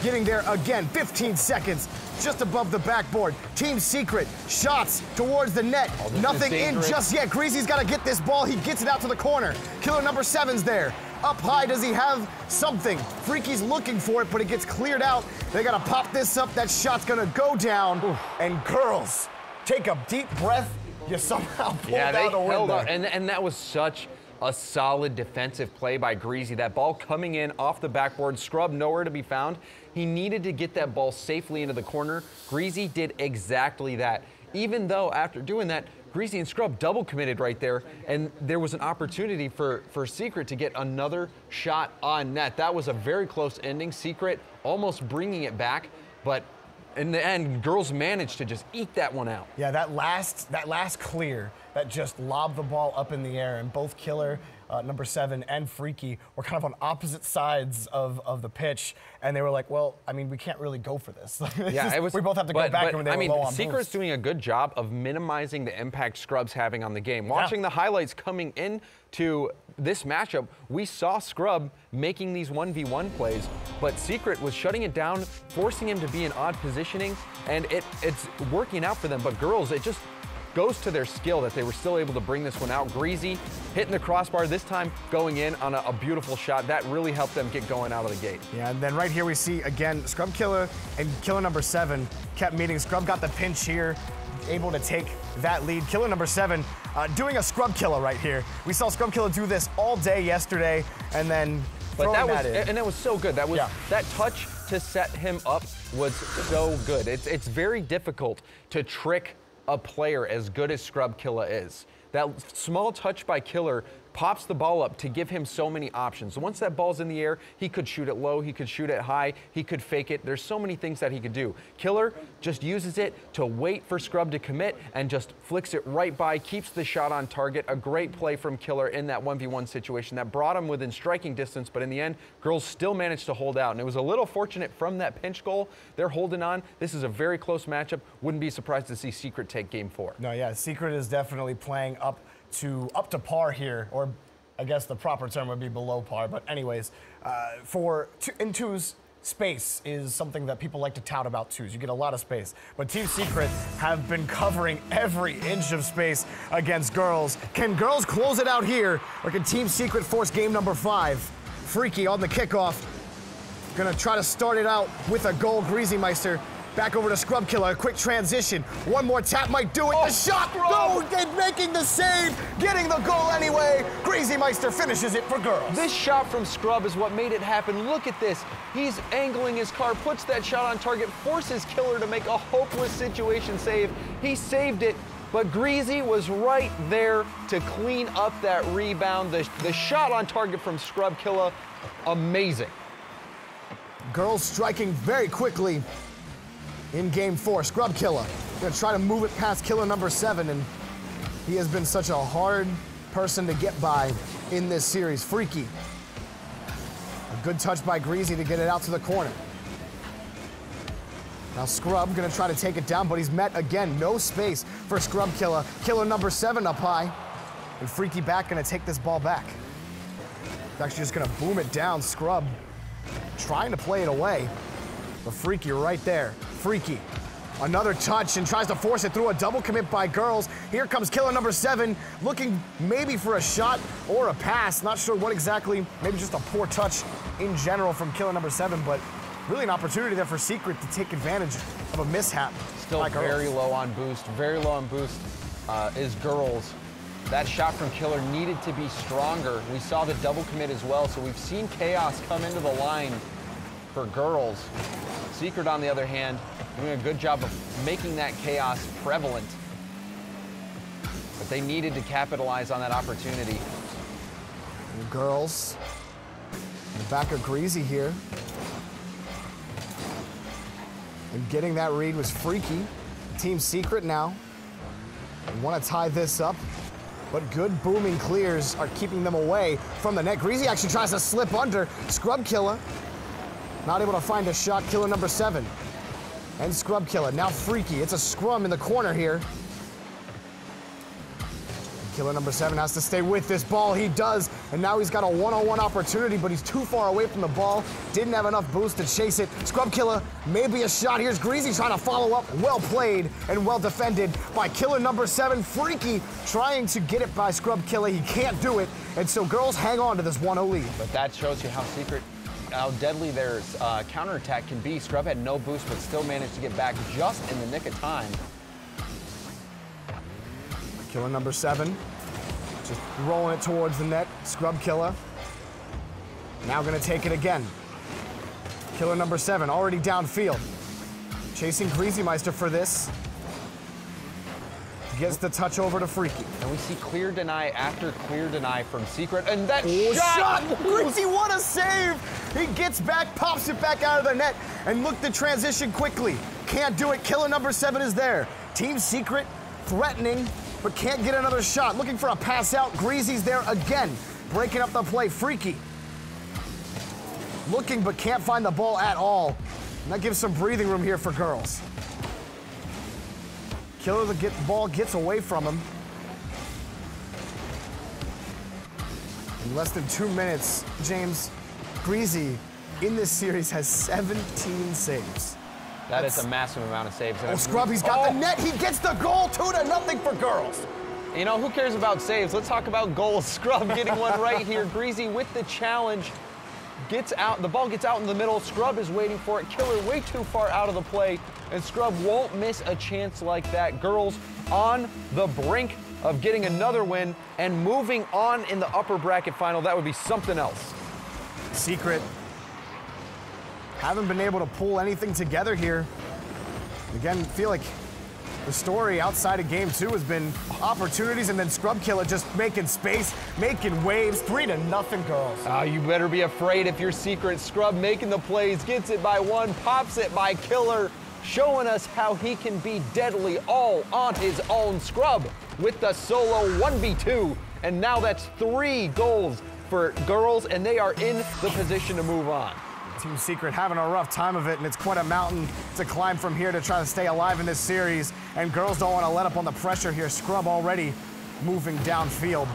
getting there again. 15 seconds, just above the backboard. Team Secret, shots towards the net. Nothing in just yet. Greasy's got to get this ball. He gets it out to the corner. Killer number 7's there. Up high, does he have something? Freaky's looking for it, but it gets cleared out. They got to pop this up. That shot's going to go down. Oof. And girls, take a deep breath. You somehow pulled out a win held there. up, and that was such a solid defensive play by Greasy. That ball coming in off the backboard, Scrub nowhere to be found. He needed to get that ball safely into the corner. Greasy did exactly that. Even though after doing that, Greasy and Scrub double committed right there, and there was an opportunity for Secret to get another shot on net. That was a very close ending. Secret almost bringing it back, but in the end, girls managed to just eat that one out. Yeah, that last clear that just lobbed the ball up in the air, and both Killer, number 7, and Freaky were kind of on opposite sides of the pitch, and they were like, well, I mean, we can't really go for this. Yeah, we both have to go back, and they were low on Secret's boost. doing a good job of minimizing the impact Scrub's having on the game. Watching the highlights coming in to this matchup, we saw Scrub making these 1v1 plays, but Secret was shutting it down, forcing him to be in odd positioning, and it's working out for them. But girls, it just goes to their skill that they were still able to bring this one out. Greasy hitting the crossbar, this time going in on a beautiful shot. That really helped them get going out of the gate. Yeah, and then right here we see, again, Scrub Killer and Killer number 7 kept meeting. Scrub got the pinch here, able to take that lead. Killer number 7 doing a Scrub Killer right here. We saw Scrub Killer do this all day yesterday, and then throwing that in. And that was so good. That was that touch to set him up was so good. It's very difficult to trick a player as good as Scrub Killer is. That small touch by Killer pops the ball up to give him so many options. Once that ball's in the air, he could shoot it low, he could shoot it high, he could fake it. There's so many things that he could do. Killer just uses it to wait for Scrub to commit and just flicks it right by, keeps the shot on target. A great play from Killer in that 1v1 situation that brought him within striking distance, but in the end, girls still managed to hold out. And it was a little fortunate from that pinch goal. They're holding on. This is a very close matchup. Wouldn't be surprised to see Secret take game 4. No, yeah, Secret is definitely playing up to par here, or I guess the proper term would be below par. But anyways, in twos, space is something that people like to tout about twos. You get a lot of space. But Team Secret have been covering every inch of space against girls. Can girls close it out here, or can Team Secret force game number 5? Freaky on the kickoff. Gonna try to start it out with a goal. Greasy Meister back over to Scrub Killer, a quick transition. One more tap might do it. The shot, no, making the save, getting the goal anyway. Greasy Meister finishes it for girls. This shot from Scrub is what made it happen. Look at this. He's angling his car, puts that shot on target, forces Killer to make a hopeless situation save. He saved it, but Greasy was right there to clean up that rebound. The shot on target from Scrub Killer, amazing. Girls striking very quickly in game 4. Scrub Killer gonna try to move it past Killer number 7, and he has been such a hard person to get by in this series. Freaky. A good touch by Greasy to get it out to the corner. Now Scrub gonna try to take it down, but he's met again. No space for Scrub Killer. Killer number 7 up high. And Freaky back gonna take this ball back. He's actually just gonna boom it down. Scrub trying to play it away. But Freaky right there. Freaky. Another touch and tries to force it through a double commit by girls. Here comes Killer number 7, looking maybe for a shot or a pass. Not sure what exactly, maybe just a poor touch in general from Killer number 7, but really an opportunity there for Secret to take advantage of a mishap. Still very low on boost. Very low on boost is girls. That shot from Killer needed to be stronger. We saw the double commit as well, so we've seen chaos come into the line for girls. Secret, on the other hand, doing a good job of making that chaos prevalent. But they needed to capitalize on that opportunity. And girls, in the back of Greasy here. And getting that read was Freaky. Team Secret now. They want to tie this up, but good booming clears are keeping them away from the net. Greasy actually tries to slip under. Scrub Killer not able to find a shot. Killer number 7 and Scrub Killer. Now Freaky. It's a scrum in the corner here. Killer number 7 has to stay with this ball. He does, and now he's got a one-on-one opportunity, but he's too far away from the ball. Didn't have enough boost to chase it. Scrub Killer, maybe a shot. Here's Greasy trying to follow up. Well played and well defended by Killer number 7. Freaky trying to get it by Scrub Killer. He can't do it, and so girls hang on to this 1-0 lead. But that shows you how deadly their counterattack can be. Scrub had no boost, but still managed to get back just in the nick of time. Killer number 7, just rolling it towards the net. Scrub Killer, now gonna take it again. Killer number 7, already downfield. Chasing Greasy Meister for this. Gets the touch over to Freaky. And we see clear deny after clear deny from Secret, and that shot! Greasy, what a save! He gets back, pops it back out of the net, and look the transition quickly. Can't do it, Killer number 7 is there. Team Secret threatening, but can't get another shot. Looking for a pass out, Greasy's there again. Breaking up the play, Freaky. Looking, but can't find the ball at all. And that gives some breathing room here for girls. Killer, the ball gets away from him. In less than 2 minutes, James, Greasy in this series has 17 saves. That's a massive amount of saves. Oh, Scrub, he's got the net. He gets the goal, 2-0 for girls. You know, who cares about saves? Let's talk about goals. Scrub getting one right here. Greasy with the challenge. Gets out, the ball gets out in the middle. Scrub is waiting for it. Killer way too far out of the play, and Scrub won't miss a chance like that. Girls on the brink of getting another win and moving on in the upper bracket final. That would be something else. Secret haven't been able to pull anything together here. Again, feel like the story outside of game 2 has been opportunities, and then Scrub Killer just making space, making waves. 3-0 girls. Oh, you better be afraid if you're Secret. Scrub making the plays, gets it by 1, pops it by Killer, showing us how he can be deadly all on his own. Scrub with the solo 1v2, and now that's 3 goals for girls, and they are in the position to move on. Team Secret having a rough time of it, and it's quite a mountain to climb from here to try to stay alive in this series. And girls don't want to let up on the pressure here. Scrub already moving downfield.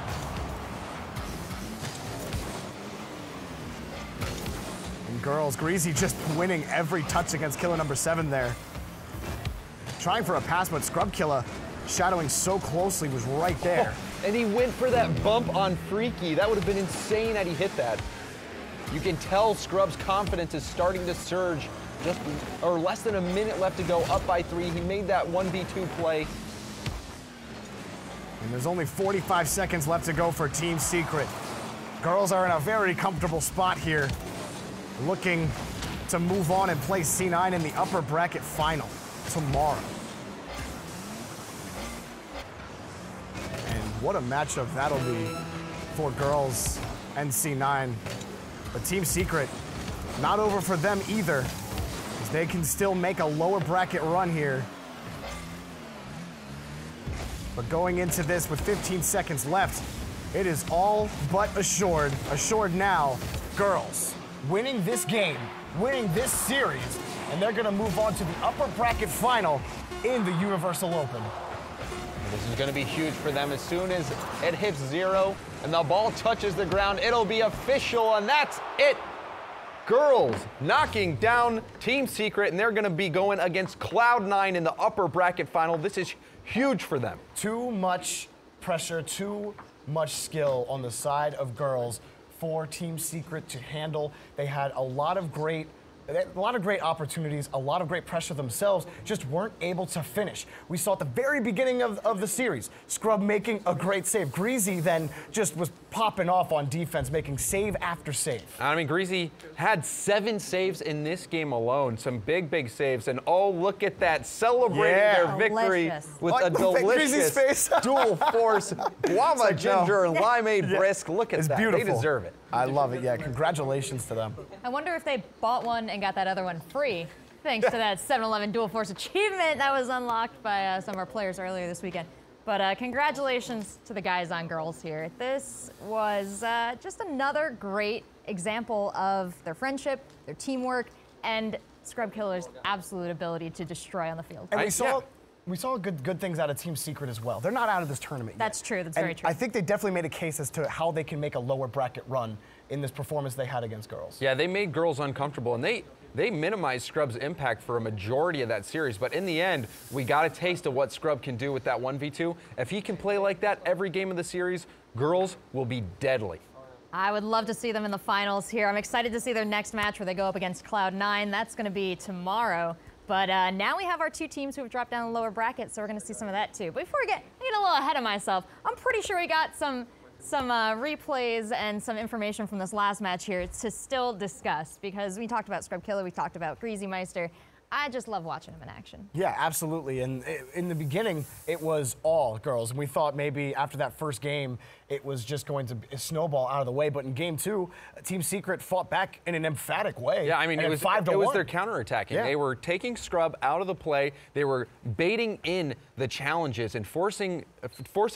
And girls, Greasy just winning every touch against Killer number 7 there. Trying for a pass, but Scrub Killer shadowing so closely was right there. Oh, and he went for that bump on Freaky. That would have been insane had he hit that. You can tell Scrub's confidence is starting to surge. Less than a minute left to go, up by 3. He made that 1v2 play. And there's only 45 seconds left to go for Team Secret. Girls are in a very comfortable spot here, looking to move on and play C9 in the upper bracket final tomorrow. And what a matchup that'll be for girls and C9. But Team Secret, not over for them either, as they can still make a lower bracket run here. But going into this with 15 seconds left, it is all but assured now, girls winning this game, winning this series, and they're gonna move on to the upper bracket final in the Universal Open. This is going to be huge for them. As soon as it hits 0 and the ball touches the ground, it'll be official, and that's it. Girls knocking down Team Secret, and they're going to be going against Cloud9 in the upper bracket final. This is huge for them. Too much pressure, too much skill on the side of girls for Team Secret to handle. They had a lot of great opportunities, a lot of great pressure themselves, just weren't able to finish. We saw at the very beginning of the series, Scrub making a great save. Greasy then just was popping off on defense, making save after save. I mean, Greasy had 7 saves in this game alone, some big saves, and oh, look at that, celebrating their victory with a delicious dual force guava ginger and limeade brisk. Look at that, beautiful. They deserve it. I love it, yeah, congratulations to them. I wonder if they bought one and got that other one free, thanks to that 7-Eleven Dual Force achievement that was unlocked by some of our players earlier this weekend. But congratulations to the guys on girls here. This was just another great example of their friendship, their teamwork, and Scrub Killer's absolute ability to destroy on the field. And we saw good things out of Team Secret as well. They're not out of this tournament yet. That's true. That's very true. I think they definitely made a case as to how they can make a lower bracket run in this performance they had against girls. Yeah, they made girls uncomfortable, and they minimized Scrub's impact for a majority of that series. But in the end, we got a taste of what Scrub can do with that 1v2. If he can play like that every game of the series, girls will be deadly. I would love to see them in the finals here. I'm excited to see their next match where they go up against Cloud9. That's going to be tomorrow. But now we have our two teams who have dropped down the lower bracket, so we're going to see some of that too. But before I get a little ahead of myself, I'm pretty sure we got some replays and some information from this last match here to still discuss, because we talked about ScrubKilla, we talked about Greasy Meister. I just love watching him in action. Yeah, absolutely. And in the beginning, it was all girls. And we thought maybe after that first game, it was just going to snowball out of the way. But in game 2, Team Secret fought back in an emphatic way. Yeah, I mean, it was their counterattacking. Yeah. They were taking Scrub out of the play. They were baiting in the challenges and forcing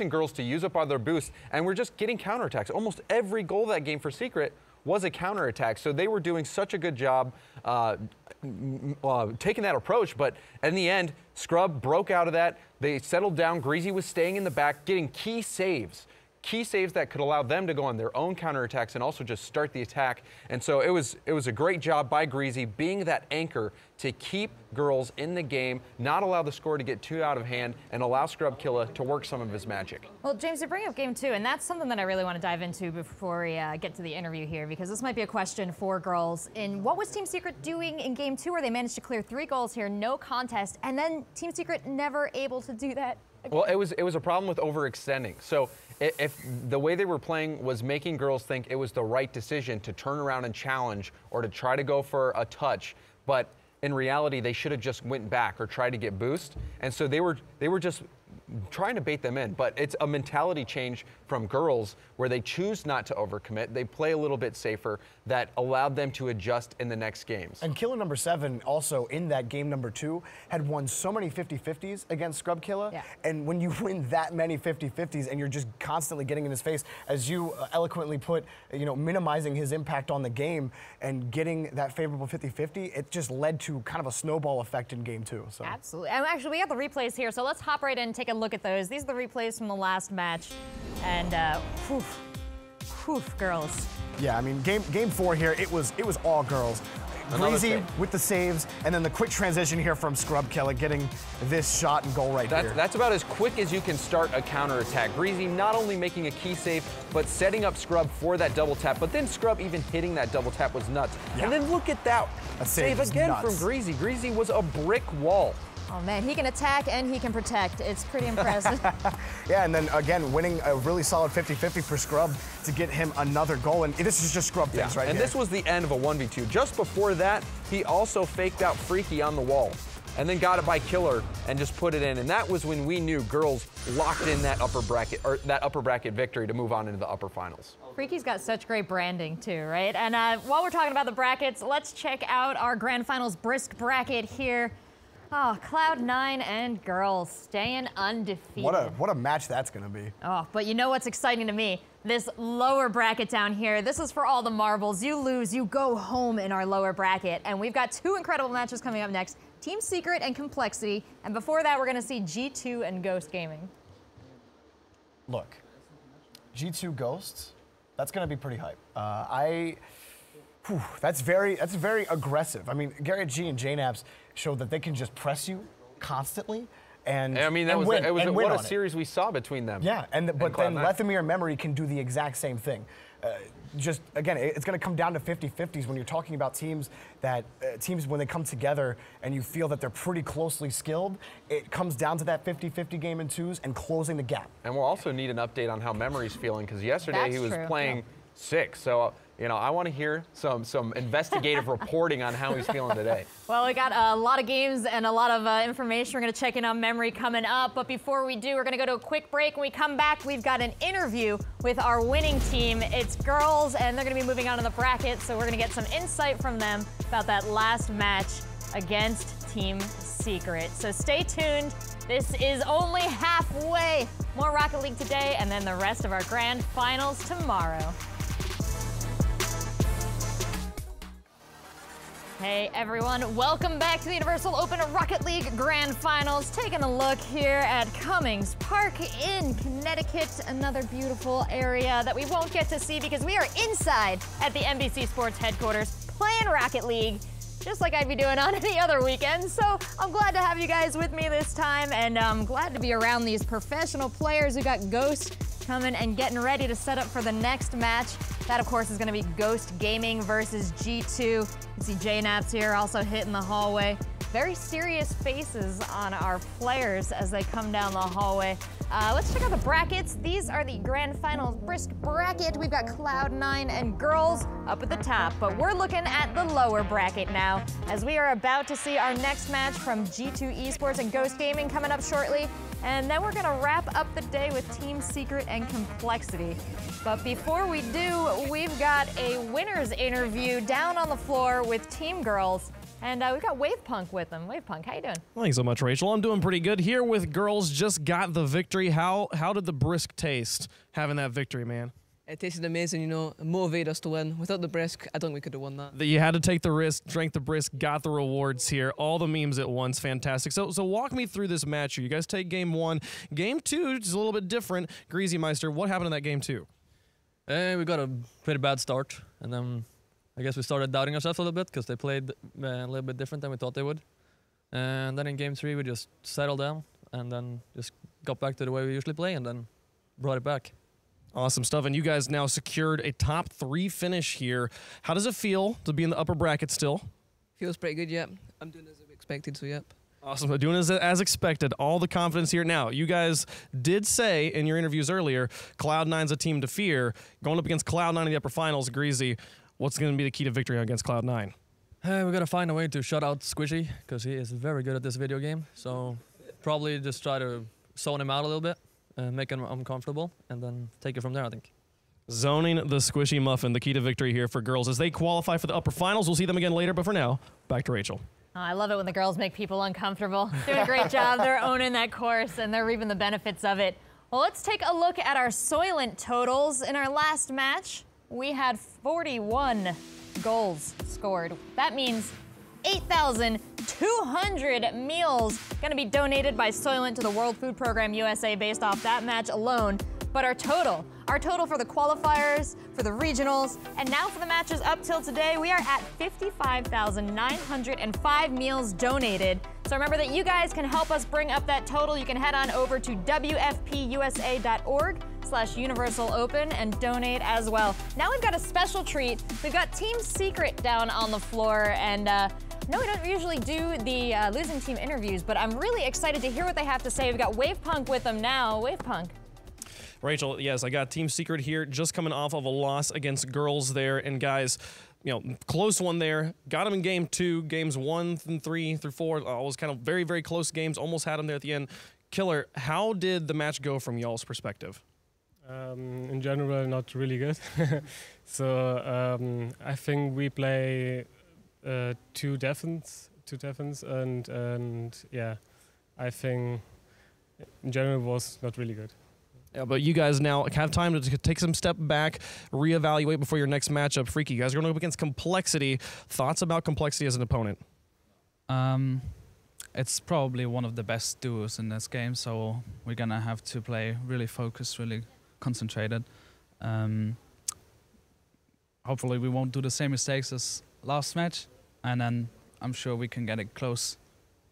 girls to use up all their boosts. And we're just getting counterattacks. Almost every goal that game for Secret was a counterattack. So they were doing such a good job taking that approach, but in the end, Scrub broke out of that. They settled down. Greasy was staying in the back, getting key saves that could allow them to go on their own counterattacks and also just start the attack. And so it was a great job by Greasy being that anchor to keep girls in the game, not allow the score to get too out of hand, and allow ScrubKilla to work some of his magic. Well, James, you bring up game 2, and that's something that I really want to dive into before we get to the interview here, because this might be a question for girls. And what was Team Secret doing in game 2 where they managed to clear 3 goals here, no contest, and then Team Secret never able to do that again? Well, it was a problem with overextending. So if the way they were playing was making girls think it was the right decision to turn around and challenge or to try to go for a touch, but in reality, they should have just went back or tried to get boost. And so they were just trying to bait them in. But it's a mentality change from girls where they choose not to overcommit. They play a little bit safer. That allowed them to adjust in the next games. And Killer number 7 also in that game number 2 had won so many 50-50s against ScrubKilla. Yeah. And when you win that many 50-50s and you're just constantly getting in his face, as you eloquently put, minimizing his impact on the game and getting that favorable 50-50, it just led to kind of a snowball effect in game 2. So. Absolutely. And actually, we have the replays here, so let's hop right in and take a look at those. These are the replays from the last match. And girls. Yeah, I mean, game 4 here, it was all girls. Greasy with the saves, and then the quick transition here from ScrubKilla getting this shot and goal right here. That's about as quick as you can start a counterattack. Greasy not only making a key save, but setting up Scrub for that double tap, but then Scrub even hitting that double tap was nuts. Yeah. And then look at that save again from Greasy. Greasy was a brick wall. Oh man, he can attack and he can protect. It's pretty impressive. Yeah, and then again, winning a really solid 50-50 for Scrub to get him another goal. And this is just Scrub things right here. And this was the end of a 1v2. Just before that, he also faked out Freaky on the wall and then got it by Killer and just put it in. And that was when we knew girls locked in that upper bracket victory to move on into the upper finals. Freaky's got such great branding too, right? And while we're talking about the brackets, let's check out our grand finals brisk bracket here. Oh, Cloud9 and girls staying undefeated. What a match that's going to be. Oh, but you know what's exciting to me? This lower bracket down here. This is for all the marbles. You lose, you go home in our lower bracket. And we've got 2 incredible matches coming up next. Team Secret and Complexity. And before that, we're going to see G2 and Ghost Gaming. Look, G2 Ghosts, that's going to be pretty hype. That's very aggressive. I mean, Garrett G and JKnaps showed that they can just press you constantly and I mean, what a series we saw between them. Yeah, but then Lethemir Memory can do the exact same thing. Just again, it's going to come down to 50-50s when you're talking about teams when they come together and you feel that they're pretty closely skilled. It comes down to that 50-50 game in 2s and closing the gap. And we'll also need an update on how Memory's feeling, because yesterday he was playing sick. So I want to hear some investigative reporting on how he's feeling today. Well, we got a lot of games and a lot of information. We're going to check in on Memory coming up. But before we do, we're going to go to a quick break. When we come back, we've got an interview with our winning team. It's girls, and they're going to be moving on to the bracket. So we're going to get some insight from them about that last match against Team Secret. So stay tuned. This is only halfway. More Rocket League today, and then the rest of our grand finals tomorrow. Hey everyone, welcome back to the Universal Open Rocket League Grand Finals. Taking a look here at Cummings Park in Connecticut, another beautiful area that we won't get to see because we are inside at the NBC Sports headquarters playing Rocket League, just like I'd be doing on any other weekend. So I'm glad to have you guys with me this time, and I'm glad to be around these professional players. We got Ghost coming and getting ready to set up for the next match. That, of course, is going to be Ghost Gaming versus G2. You can see J-Naps here also hitting the hallway. Very serious faces on our players as they come down the hallway. Let's check out the brackets. These are the Grand Finals Brisk bracket. We've got Cloud9 and Girls up at the top, but we're looking at the lower bracket now as we are about to see our next match from G2 Esports and Ghost Gaming coming up shortly. And then we're gonna wrap up the day with Team Secret and Complexity. But before we do, we've got a winner's interview down on the floor with Team Girls. And we've got Wavepunk with them. Wavepunk, how you doing? Thanks so much, Rachel. I'm doing pretty good here with Girls. Just got the victory. How did the Brisk taste having that victory, man? It tasted amazing, you know, it motivated us to win. Without the Brisk, I don't think we could have won that. You had to take the risk, drank the Brisk, got the rewards here. All the memes at once, fantastic. So walk me through this match here. You guys take game one. Game two is a little bit different. Greasy Meister, what happened in that game two? We got a pretty bad start, and then I guess we started doubting ourselves a little bit because they played a little bit different than we thought they would. And then in game three, we just settled down and then just got back to the way we usually play and then brought it back. Awesome stuff. And you guys now secured a top 3 finish here. How does it feel to be in the upper bracket still? Feels pretty good, yep. I'm doing as expected, so yep. Awesome. Doing as expected. All the confidence here. Now, you guys did say in your interviews earlier, Cloud9's a team to fear. Going up against Cloud9 in the upper finals, Greasy, what's going to be the key to victory against Cloud9? We got to find a way to shut out Squishy because he is very good at this video game. So probably just try to zone him out a little bit, make him uncomfortable, and then take it from there, I think. Zoning the Squishy Muffin, the key to victory here for Girls as they qualify for the upper finals. We'll see them again later, but for now, back to Rachel. Oh, I love it when the girls make people uncomfortable. Doing a great job. They're owning that course, and they're reaping the benefits of it. Well, let's take a look at our Soylent totals. In our last match, we had 41 goals scored. That means 8,200 meals gonna be donated by Soylent to the World Food Program USA based off that match alone. But our total for the qualifiers, for the regionals, and now for the matches up till today, we are at 55,905 meals donated. So remember that you guys can help us bring up that total. You can head on over to WFPUSA.org/Universal Open and donate as well. Now we've got a special treat. We've got Team Secret down on the floor, and no, we don't usually do the losing team interviews, but I'm really excited to hear what they have to say. We've got Wavepunk with them now. Wavepunk. Rachel, yes, I got Team Secret here, just coming off of a loss against Girls there. And guys, you know, close one there. Got them in game 2, games 1 and 3 through 4. Always kind of very, very close games. Almost had them there at the end. Killer, how did the match go from y'all's perspective? In general, not really good. So I think we play two defense, and yeah, I think in general was not really good. Yeah, but you guys now have time to take some step back, reevaluate before your next matchup. Freaky, you guys are going to go up against Complexity. Thoughts about Complexity as an opponent? It's probably one of the best duos in this game, so we're going to have to play really focused, really concentrated. Hopefully we won't do the same mistakes as last match, and then I'm sure we can get it close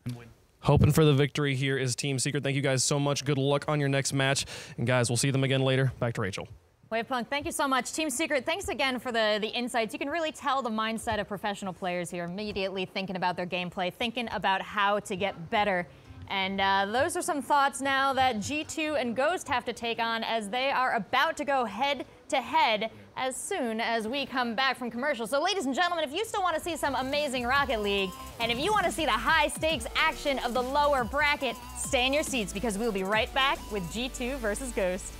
and win. Hoping for the victory here is Team Secret. Thank you guys so much. Good luck on your next match. And guys, we'll see them again later. Back to Rachel. Wavepunk, thank you so much. Team Secret, thanks again for the insights. You can really tell the mindset of professional players here, immediately thinking about their gameplay, thinking about how to get better. And those are some thoughts now that G2 and Ghost have to take on as they are about to go head-to-head as soon as we come back from commercial. So ladies and gentlemen, if you still want to see some amazing Rocket League, and if you want to see the high-stakes action of the lower bracket, stay in your seats because we'll be right back with G2 versus Ghost.